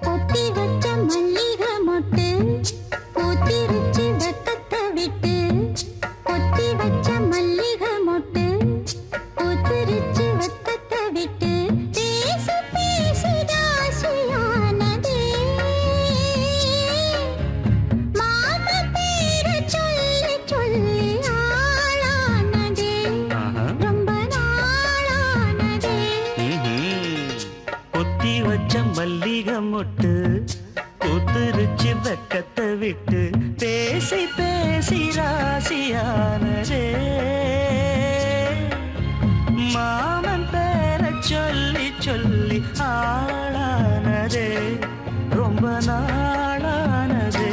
பொத்தி வச்ச மல்லிகை மொட்டு பூத்திருச்சு வெக்கத்தை விட்டு பொத்தி வச்ச மல்லிகை மொட்டு பூத்திருச்சு வெக்கத்தை விட்டு பேசி பேசி ராசியானதே மாமா பேரை சொல்லி சொல்லி ஆளானதே ரொம்ப நாளானதே பொத்தி வச்ச மல்லிகை மொட்டு பூத்திருச்சு வெக்கத்தை விட்டு பேசி பேசி ராசியானதே மாமன் பேரை சொல்லி சொல்லி ஆளானதே ரொம்ப நாளானதே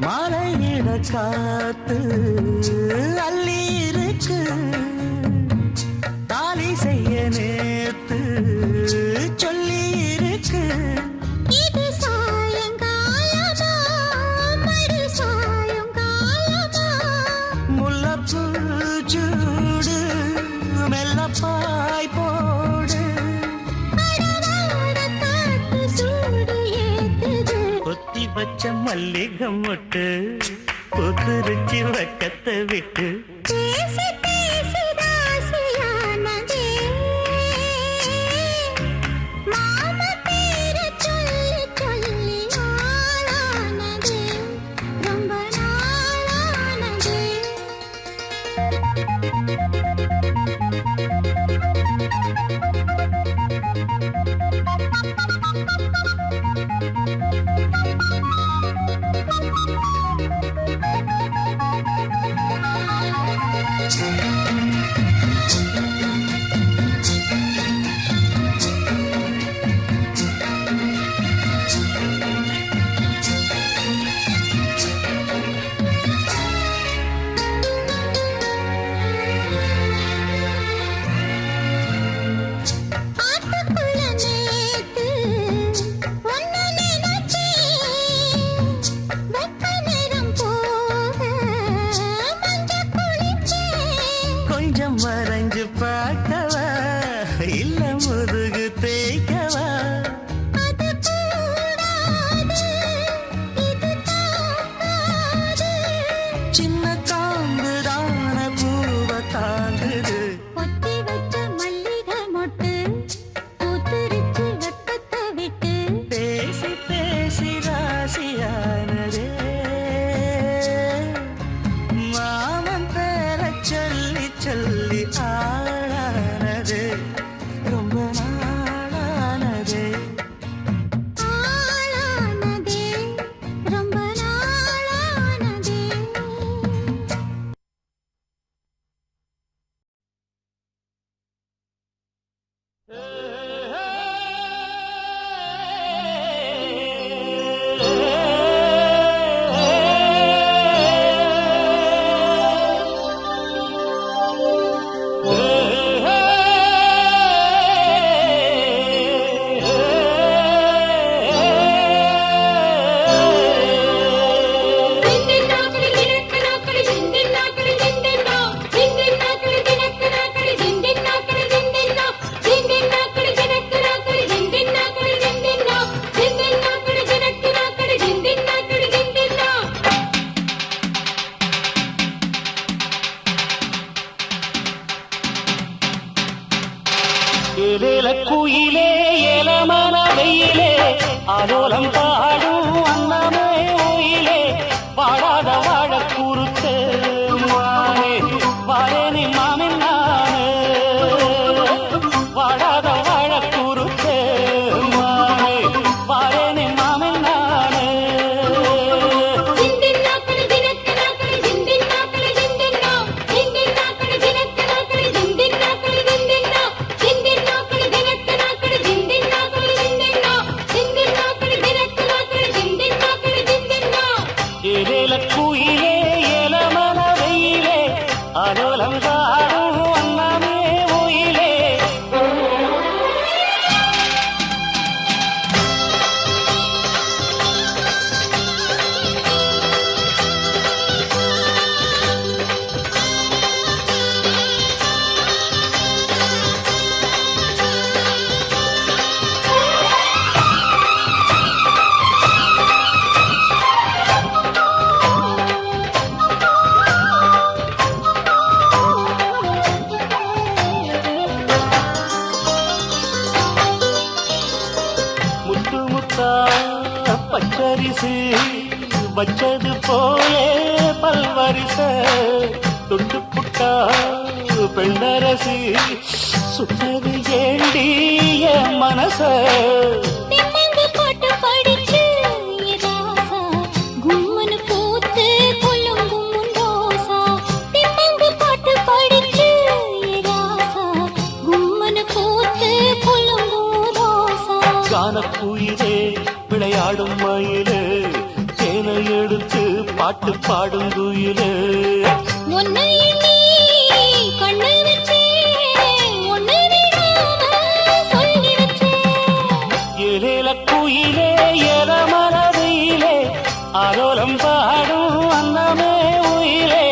மாலையிட காத்து அள்ளி இருக்கு தாலி செய்ய நேத்து சொல்லி இருக்கு இது சாயங்காலமா மறு சாயங்காலமா முல்லப்பூ சூடு மெல்லப்பாய் போடு அடவாட காத்து சூடு ஏத்துது கொத்தி வச்ச மல்லிகை மொட்டு பூத்திருச்சு வெக்கத்தை விட்டு பேசி பேசி ராசியானதே மாமா பேரை சொல்லி சொல்லி ஆளானதே ரொம்ப நாளானதே Thank you. ஆலோலம் பாடும் அன்னமே உயிலே வாடாத வாழ குறுத்தே மானே வாழேனி மாமின் நானே வாடாத வாழ குறுத்தே மானே வாழேனி மாமின் நானே ஏலேல குயிலே ஏலமல வெயிலே ஆலோலம் பாடும் அன்னமே உயிலே முத்து முத்தா பச்சரிசி வச்சது போலே பல்வரிச தொட்டு புட்டா பெண்ணரசி சுட்டது ஏண்டி என் மனச கானக்குயிலே விளையாடும் மயிலே தேனை எடுத்து பாட்டு பாடும் குயிலே ஏலேல குயிலே ஏலமலவிலே ஆலோலம் பாடும் அன்னமே உயிலே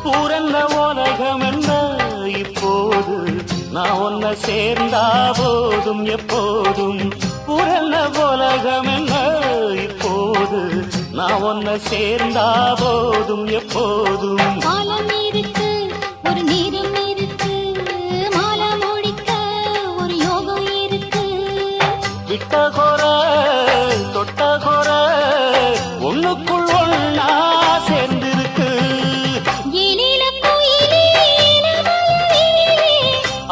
பூரந்த உலகம் என்ன இப்போது நான் ஒன்ன சேர்ந்தா போதும் எப்போதும் பூரந்த உலகம் என்ன இப்போது நான் ஒன்ன சேர்ந்தா போதும் எப்போதும் காலம் இருக்கு ஒரு நேரம் இருக்கு மாலை முடிக்க ஒரு யோகம் இருக்கு விட்ட குற தொட்ட குற ஒண்ணுக்குள் ஒண்ணா சேர்ந்திருக்கு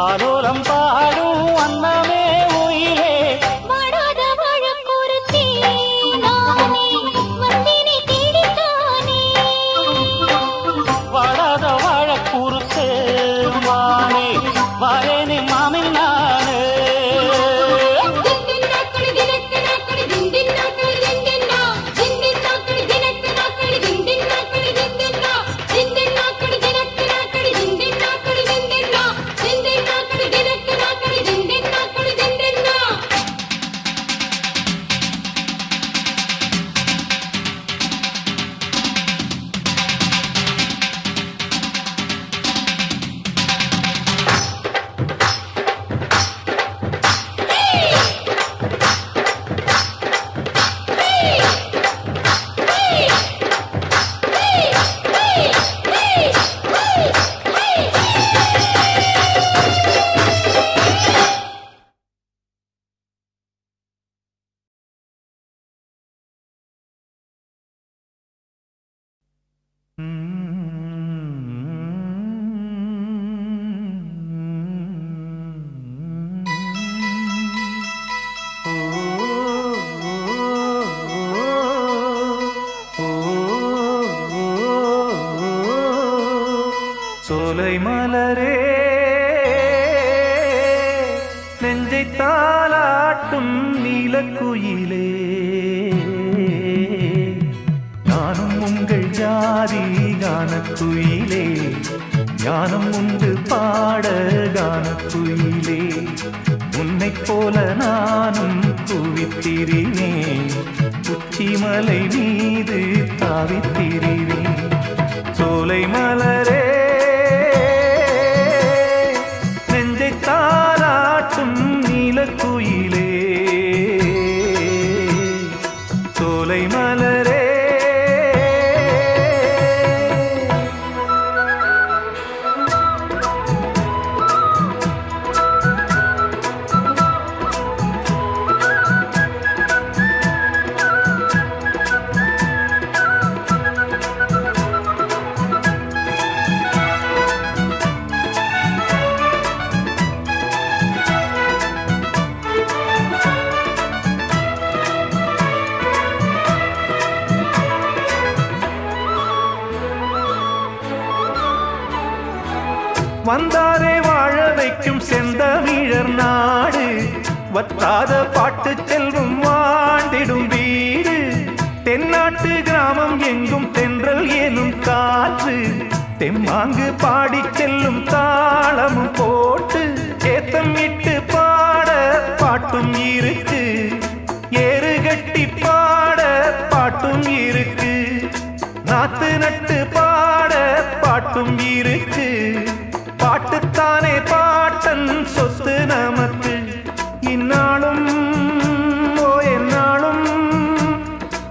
ஆலோலம் பாடும் அன்னமே உயிலே வாடாத வாழ பொறுத்தே நானே வந்தினி தேடித்தானே வாடாத வாழ குறுத்தே மானே வாழேனி மாமின் நானே சோலை மலரே நெஞ்சை தாலாட்டும் நீலக்குயிலே நானும் உங்கள் ஜாதி கானக்குயிலே ஞானம் உண்டு பாட கானக்குயிலே உன்னைப் போல நானும் குவித்திரினேன் உச்சிமலை மீது தாவித்திரினேன் சோலை மலரே நெஞ்சை தாலாட்டும் நீலக்குயிலே சோலை மலரே வந்தாரே வாழ வைக்கும் செந்தமிழர் நாடு வற்றாத பாட்டு செல்வம் வாழ்ந்திடும் வீடு தென்னாட்டு கிராமம் எங்கும் தென்றல் எனும் காற்று தெம்மாங்கு பாடி செல்லும் தாளமும் போட்டு ஏத்தம் இட்டு பாட பாட்டும் இருக்கு ஏறு கட்டி பாட பாட்டும் இருக்கு நாத்து நட்டு பாட பாட்டும் இருக்கு பாட்டுத்தானே பாட்டன் சொத்து நமக்கு இந்நாளும் ஓ எந்நாளும்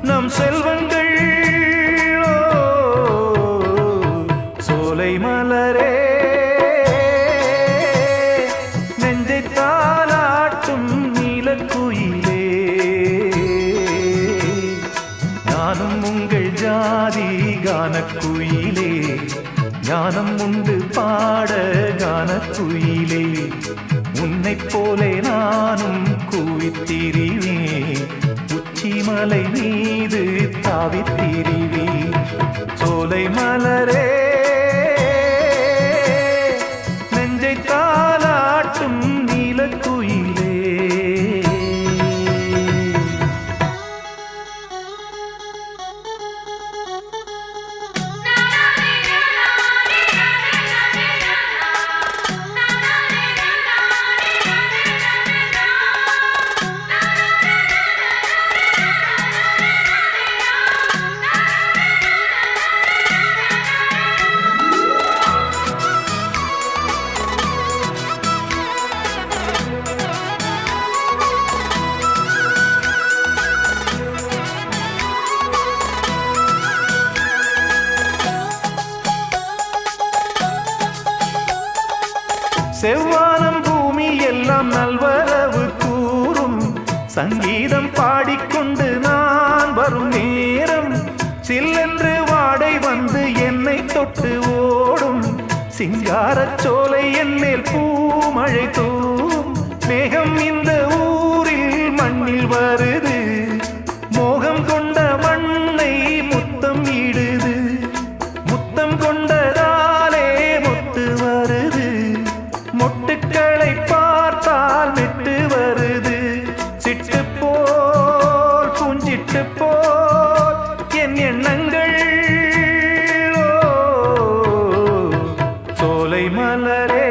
நம் செல்வங்கள் ஓ சோலை மலரே நெஞ்சை தாலாட்டும் நீலக்குயிலே நானும் உங்கள் ஜாதி கானக்குயிலே ஞானம் உண்டு பாட கானக்குயிலே உன்னைப் போலே நானும் கூவித்திரிவேன் உச்சிமலை மீது தாவித்திரிவேன் சோலை மலரே நெஞ்சை தாலாட்டும் நீலக்குயிலே செவ்வானம் பூமி எல்லாம் நல்வரவு கூறும் சங்கீதம் பாடிக்கொண்டு நான் வரும் நேரம் சில்லென்று வாடை வந்து என்னை தொட்டு ஓடும் சிங்காரச் சோலை என் மேல் பூமழை தூவும் மேகம் இந்த ஊரில் மண்ணில் வருது மோகம் கொண்ட மண்ணை முத்தம் இடுது முத்தம் கொண்டதாலே முத்து வருது மொட்டுக்களை பார்த்தால் விட்டு வருது சிட்டு போல் பூஞ்சிட்டு போல் என் எண்ணங்கள் ஓ சோலை மலரே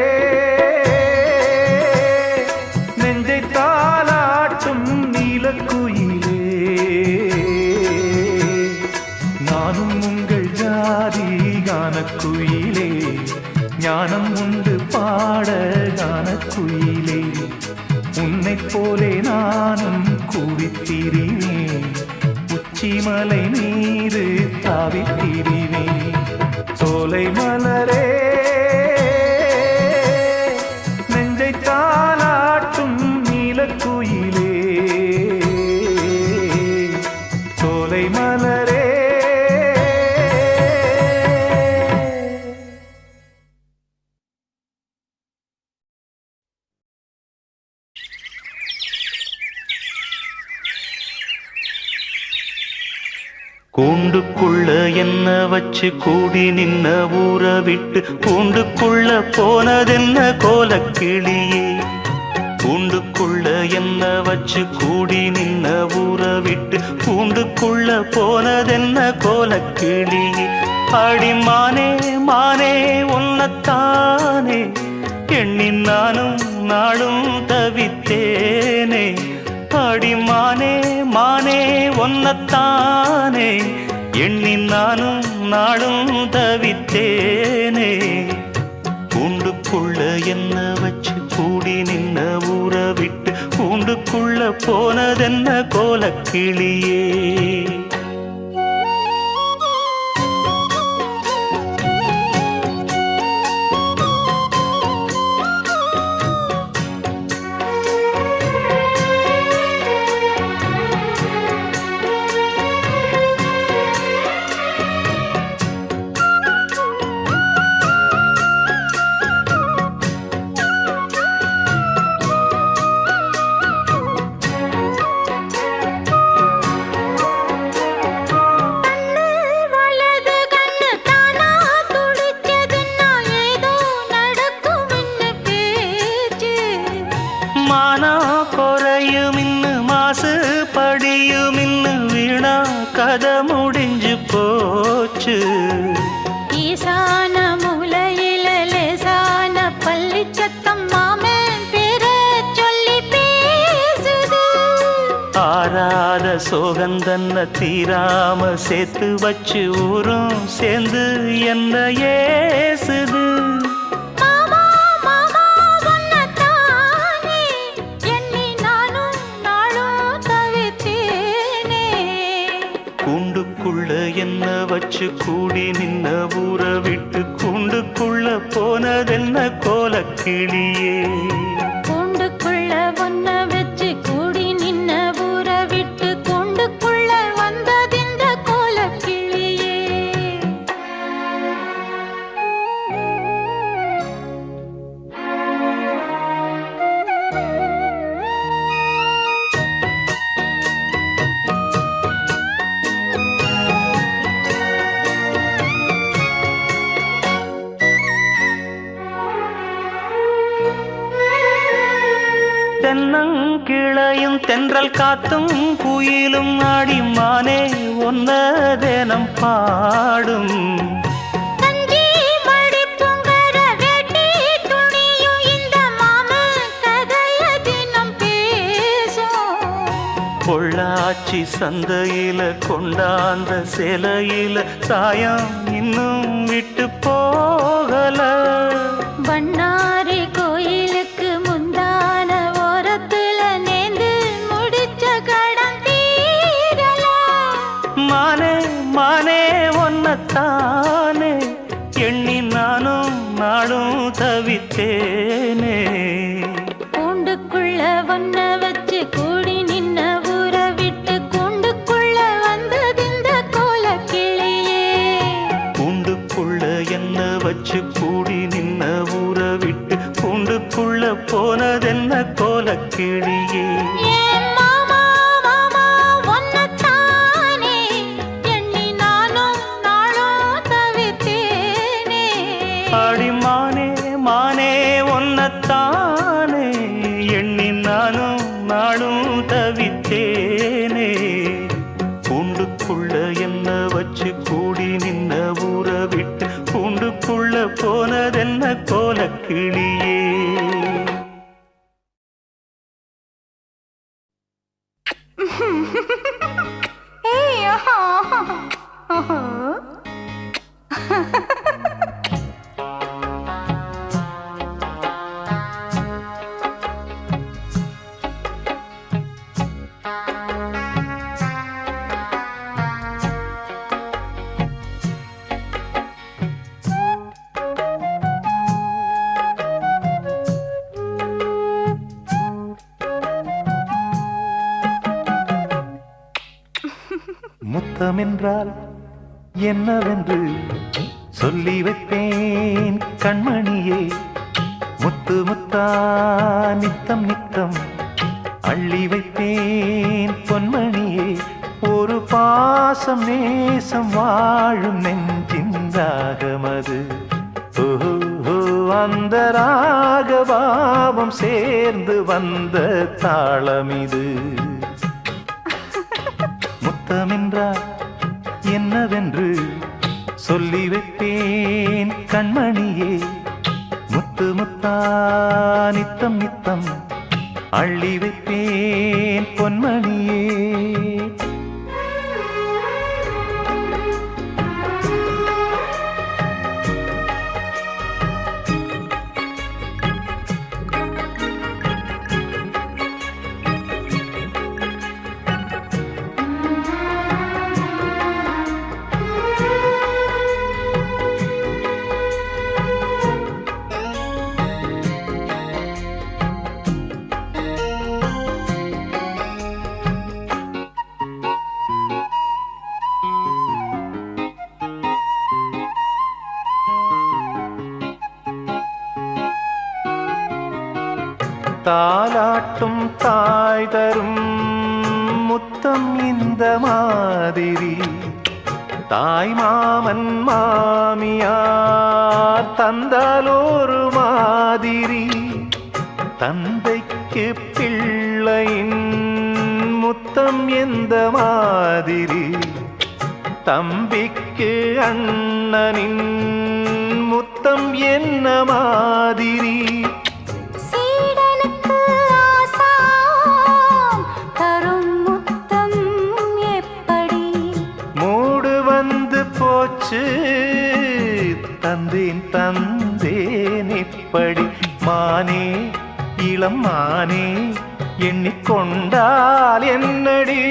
நெஞ்சை தாலாட்டும் நீலக்குயிலே நானும் உங்கள் ஜாதி கானக்குயிலே ஞானம் உண்டு பாட கானக்குயிலே உன்னைப் போலே நானும் கூவித்திரிவேன் உச்சிமலை மீது தாவித்திரிவேன் சோலை மலரே நெஞ்சை தாலாட்டும் நீலக்குயிலே சோலை மலரே கூண்டுக்குள்ள என்ன வச்சு கூடி நின்ன ஊற விட்டு கூண்டுக்குள்ள போனதென்ன கோலக்கிளியே. கூண்டுக்குள்ள என்ன வச்சு கூடி நின்ன ஊற விட்டு கூண்டுக்குள்ள போனதென்ன கோலக்கிளியே. அடிமானே மானே உன்னத்தானே எண்ணி நானும் நாளும் தவித்தேனே. அடிமானே மானே ஒன்னத்தானே எண்ணி நானும் நாளும் தவித்தேனே. கூண்டுக்குள்ள என்ன வச்சு கூடி நின்ன ஊற விட்டு கூண்டுக்குள்ள போனதென்ன கோலக்கிளியே. மானா குறையும் இன்னு மாசு படியும் இன்னு வீணா கதை முடிஞ்சு போச்சு. ஈசான மூலையில லேசான பள்ளி சத்தம் மாமன் பேர சொல்லி பேசுது. ஆறாத சோகந்தன்ன தீராம சேர்த்து வச்சு ஊரும் சேர்ந்து என்ன ஏசுது. கூண்டுக்குள்ள என்ன வச்சு கூடி நின்ன ஊற விட்டு கூண்டுக்குள்ள போனதென்ன கோலக்கிளியே. கூண்டுக்குள்ள ஒன்ன வச்சு கூடி நின்ன ஊற விட்டு கூண்டுக்குள்ள வந்ததிந்த கோலக்கிளியே. தென்னங்கிளையும் தென்றல் காத்தும் குயிலும் ஆடிமானே ஒன்ன தினம் பாடும். தஞ்சி மடி பொங்கர வேட்டி துணியும் இந்த மாமன் கதைய தினம் பேசும். பொள்ளாச்சி சந்தையில கொண்டாந்த சேலையில சாயம் இன்னும் விட்டு போகல. பண்ணாரி கோயிலுக்கு முந்தான ஓரத்துல நேந்து முடிச்ச கடன் தீரல. மானே மானே ஒன்னத்தானே எண்ணி நானும் நாடும் தவித்தேனே. கூண்டுக்குள்ள ஒன்ன வச்சு கூடி நின்ன ஊற விட்டு கூண்டுக்குள்ள வந்ததிந்த கோலக்கிளியே. கூண்டுக்குள்ள என்ன வச்சு கூடி நின்ன ஊற விட்டு கூண்டுக்குள்ள போனதென்ன கோலக்கிளியே. ஏன் மாமா மாமா ஒன்னத்தானே எண்ணி நானும் நாளும் தவித்தேனே. அடிமானே மானே ஒன்னத்தானே எண்ணி நானும் நாடும் தவித்தேனே. கூண்டுக்குள்ள என்ன வச்சு கூடி நின்ன ஊற விட்டு கூண்டுக்குள்ள போனதென்ன கோலக்கிளியே. முத்தமென்றால் என்னவென்று சொல்லி வைப்பேன் கண்மணியே. முத்து முத்தா நித்தம் நித்தம் அள்ளி வைப்பேன் பொன்மணியே. ஒரு பாசம் நேசம் வாழும் நெஞ்சின் ராகமது. ஓஹோ, அந்த ராகபாவம் சேர்ந்து வந்த தாளமிது. முத்தமென்றால் என்னவென்று சொல்லி வைப்பேன் கண்மணியே. முத்து முத்தா நித்தம் நித்தம் அள்ளி வைப்பேன் பொன்மணியே. தாலாட்டும் தாய் தரும் முத்தம் இந்த மாதிரி. தாய் மாமன் மாமியார் தந்தால் ஒரு மாதிரி. தந்தைக்கு பிள்ளையின் முத்தம் எந்த மாதிரி. தம்பிக்கு அண்ணனின் முத்தம் என்ன மாதிரி. தந்தேன் தந்தேன் இப்படி. மானே இளம் மானே எண்ணிக்கொண்டால் என்னடி.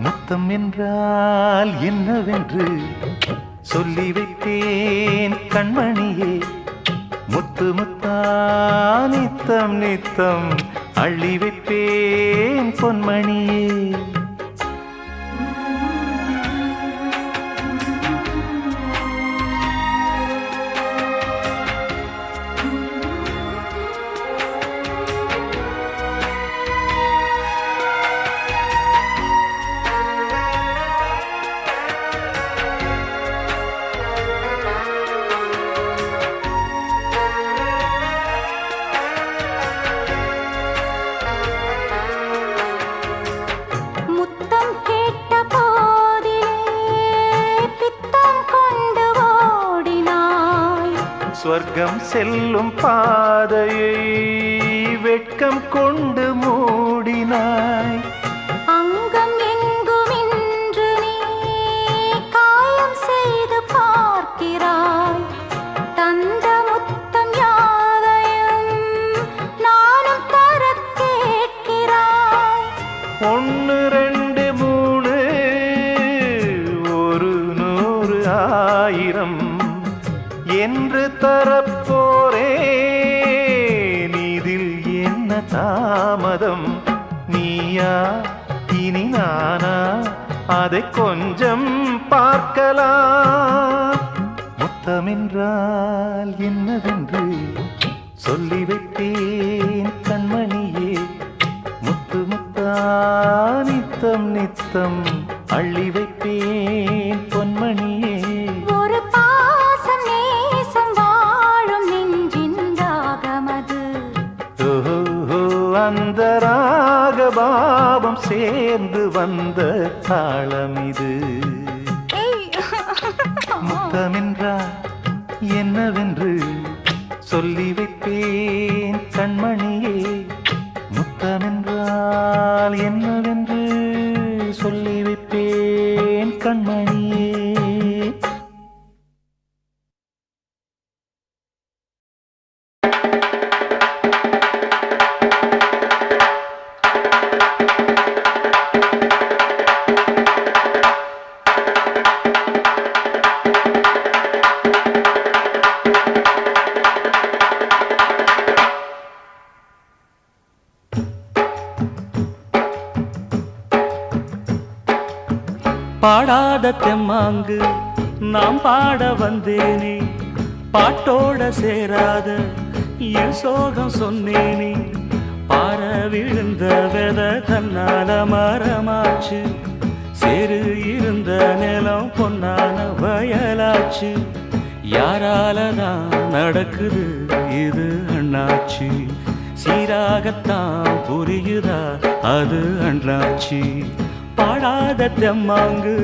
முத்தம் என்றால் என்னவென்று சொல்லி வைத்தேன் கண்மணியே. முத்து முத்தா நித்தம் நித்தம் அள்ளி வைப்பேன் பொன்மணியே. சொர்க்கம் செல்லும் பாதையை வெட்கம் கொண்டு மூடினாய். அங்கம் எங்கும் இன்று நீ காயம் செய்து பார்க்கிறாய். தந்த முத்தம் யாவையும் நானும் தர கேட்கிறாய். 1 2 3 ஒரு 100 1000 என்று தரப்போரே. நீதில் என்ன தாமதம். நீயா இனி நானா அதை கொஞ்சம் பார்க்கலாம். முத்தமென்றால் என்னவென்று சொல்லி வைத்தேன் கண்மணியே. முத்து முத்தா நித்தம் நித்தம் அள்ளி வைப்பேன் பொன்மணியே. ஒரு பாசம் நேசம் வாழும் நெஞ்சின் ராகமது. ஓஹோ, அந்த ராகபாவம் சேர்ந்து வந்த தாளமிது. முத்தமென்றால் என்னவென்று சொல்லி வைப்பேன் கண்மணியே. முத்தமென்றால் என்னவென்று சொல்லி வைப்பேன் கண்மணியே. பாடாத தெம்மாங்கு நாம் பாட வந்தேனே. பாட்டோட சேராத என் சோகம் சொன்னேனே. பார விழுந்த வெத தன்னால மரமாச்சு, சேரு இருந்த நிலம் பொன்னான வயலாச்சு. யாராலதான் நடக்குது இது அண்ணாச்சி, சீராகத்தான் புரியுதா அது அண்ணாச்சி. பாடாத தெம்மாங்கு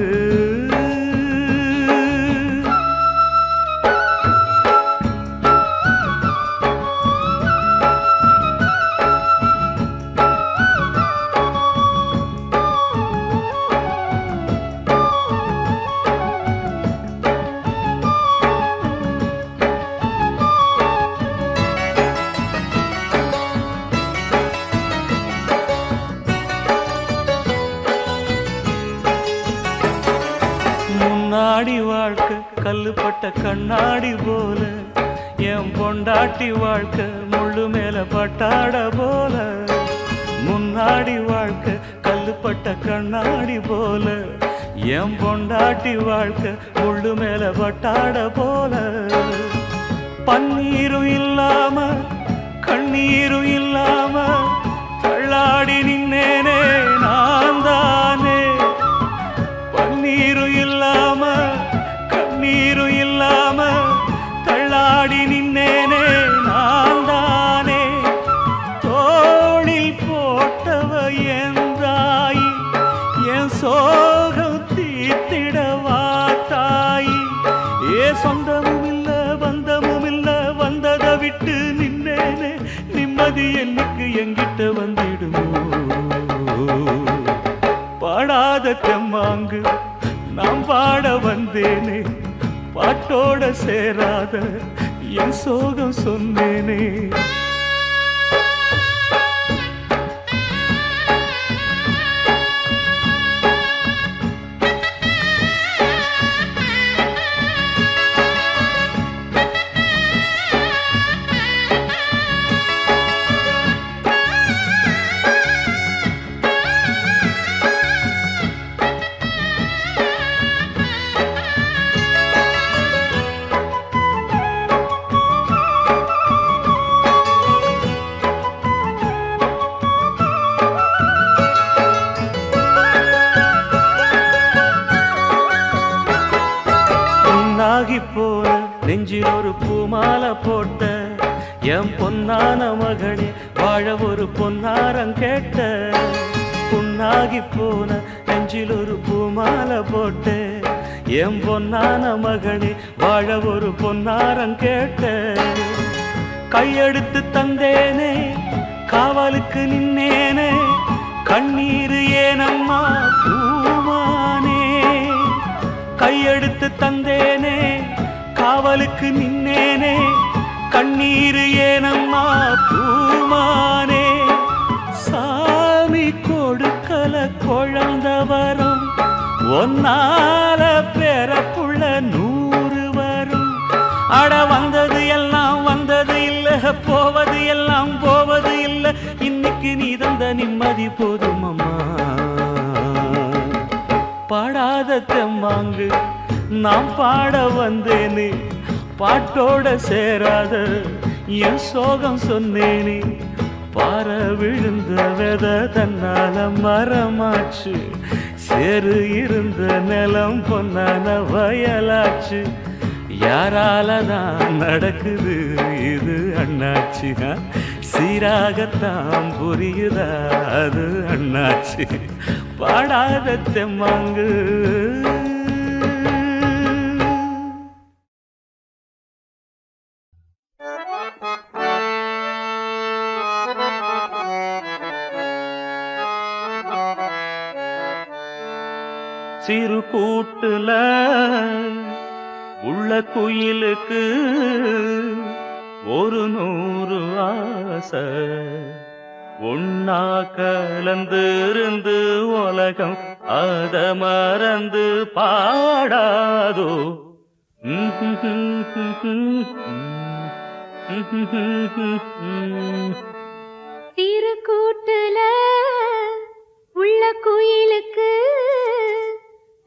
முன்னாடி வாழ்க்கை கல்லுப்பட்ட கண்ணாடி போல, என் பொண்டாட்டி வாழ்க்கை முள்ளு மேல பட்டாட போல. முன்னாடி வாழ்க்கை கல்லுப்பட்ட கண்ணாடி போல, என் பொண்டாட்டி வாழ்க்கை முள்ளு மேல பட்டாட போல. பன்னீரும் இல்லாம கண்ணீரும் இல்லாம தள்ளாடி நின்னேனே நான் தானே. பன்னீரும் இல்லாம கண்ணீரும் இல்லாம தள்ளாடி நின்னேனே நான் தானே. தோளில் போட்டவ என் தாயி, என் சோகம் தீர்த்திடவா தாயி. ஏ சொந்தமும் இல்ல பந்தமும் இல்ல, வந்ததை விட்டு நின்னேனே. நிம்மதி என்னைக்கு எங்கிட்ட வந்திடுமோ. பாடாத தெம்மாங்கு நாம் பாட வந்தேனே, பாட்டோட சேராத என் சோகம் சொன்னேனே. போல நெஞ்சில் ஒரு பூமாலை போட்ட என் பொன்னான மகளே, வாழ ஒரு பொன்னாரம் கேட்ட. புண்ணாகி போன நெஞ்சில் ஒரு பூமாலை போட்ட என் பொன்னான மகளே, வாழ ஒரு பொன்னாரம் கேட்ட. கையெடுத்து தந்தேனே காவலுக்கு நின்னேனே, கண்ணீர் ஏனம்மா பூமானே. கையெடுத்து தந்தேனே காவலுக்கு நின்னேனே, கண்ணீர் ஏனம்மா பூமானே. சாமி கொடுக்கல குழந்த வரும், ஒன்னால பிறப்புள்ள 100 வரும். அட வந்தது எல்லாம் வந்தது இல்ல, போவது எல்லாம் போவது இல்ல. இன்னைக்கு நீ தந்த நிம்மதி போதும் அம்மா. பாடாத தெம்மாங்கு நாம் பாட வந்தேனே, பாட்டோட சேராத என் சோகம் சொன்னேனே. பார விழுந்த வெத தன்னால மரமாச்சு, சேரு இருந்த நிலம் பொன்னான வயலாச்சு. யாராலதான் நடக்குது இது அண்ணாச்சி, சீராகத்தான் புரியுதா அது அண்ணாச்சி. பாடாத தெம்மாங்கு சிறு கூட்டுல உள்ள குயிலுக்கு 100 ஆசை. ஒன்னா கலந்திருந்து உலகம் அத மறந்து பாடாதோ. சிறு கூட்டுல உள்ள குயிலுக்கு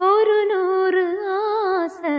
100 ஆசை.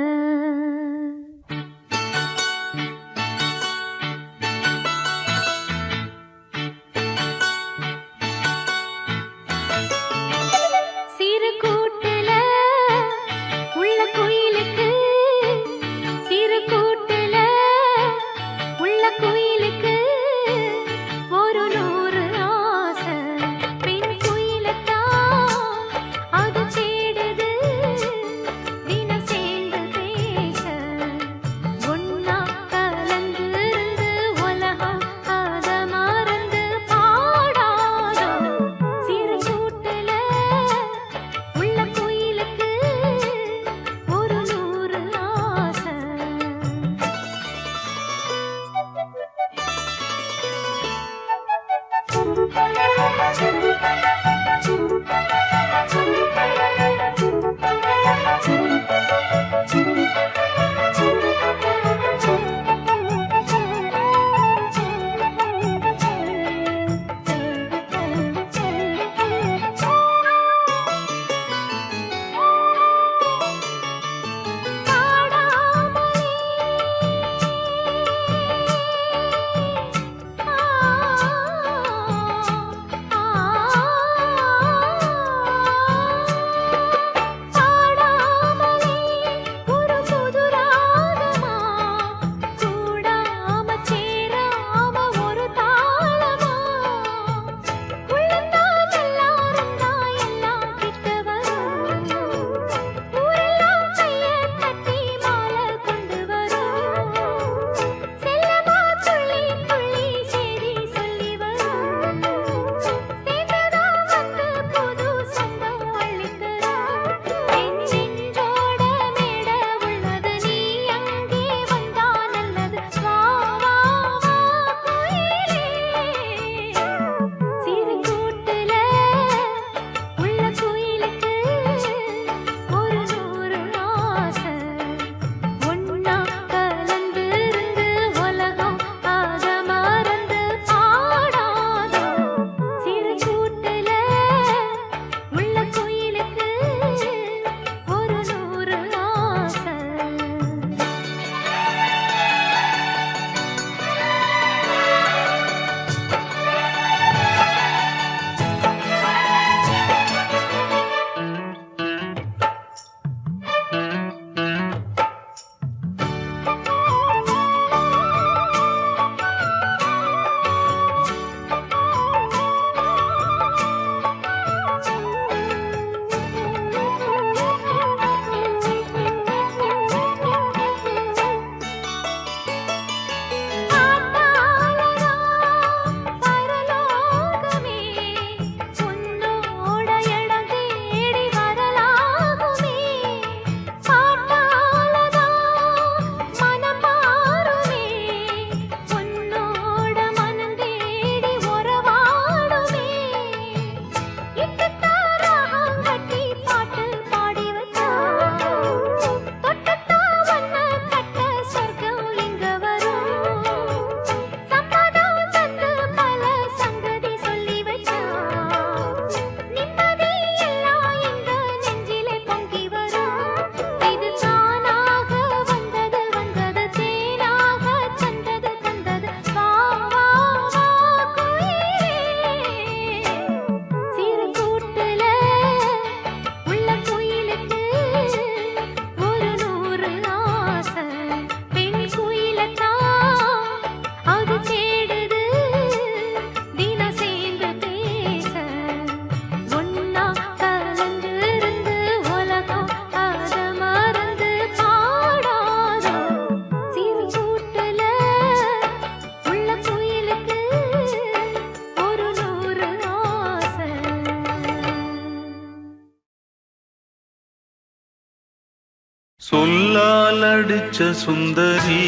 சொல்லால் அடிச்ச சுந்தரி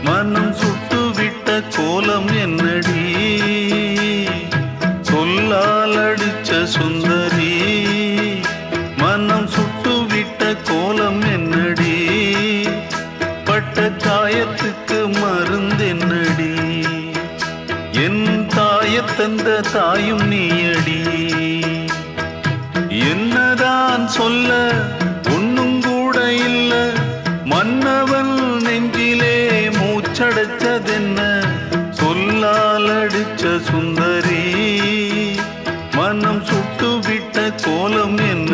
மனம் சுட்டுவிட்ட கோலம் என்னடி சொல்லால் அடிச்ச சுந்தரி மனம் சுட்டுவிட்ட கோலம் என்னடி பட்ட காயத்துக்கு மருந்தென்னடி என் தாயத்தந்த தாயும் நீயடி என்னதான் சொல்ல ஒண்ணும் கூட இல்ல மன்னவன் நெஞ்சிலே மூச்சடைச்சதென்ன சொல்லால் அடிச்ச சுந்தரி மனம் சுட்டுவிட்ட கோலம் என்ன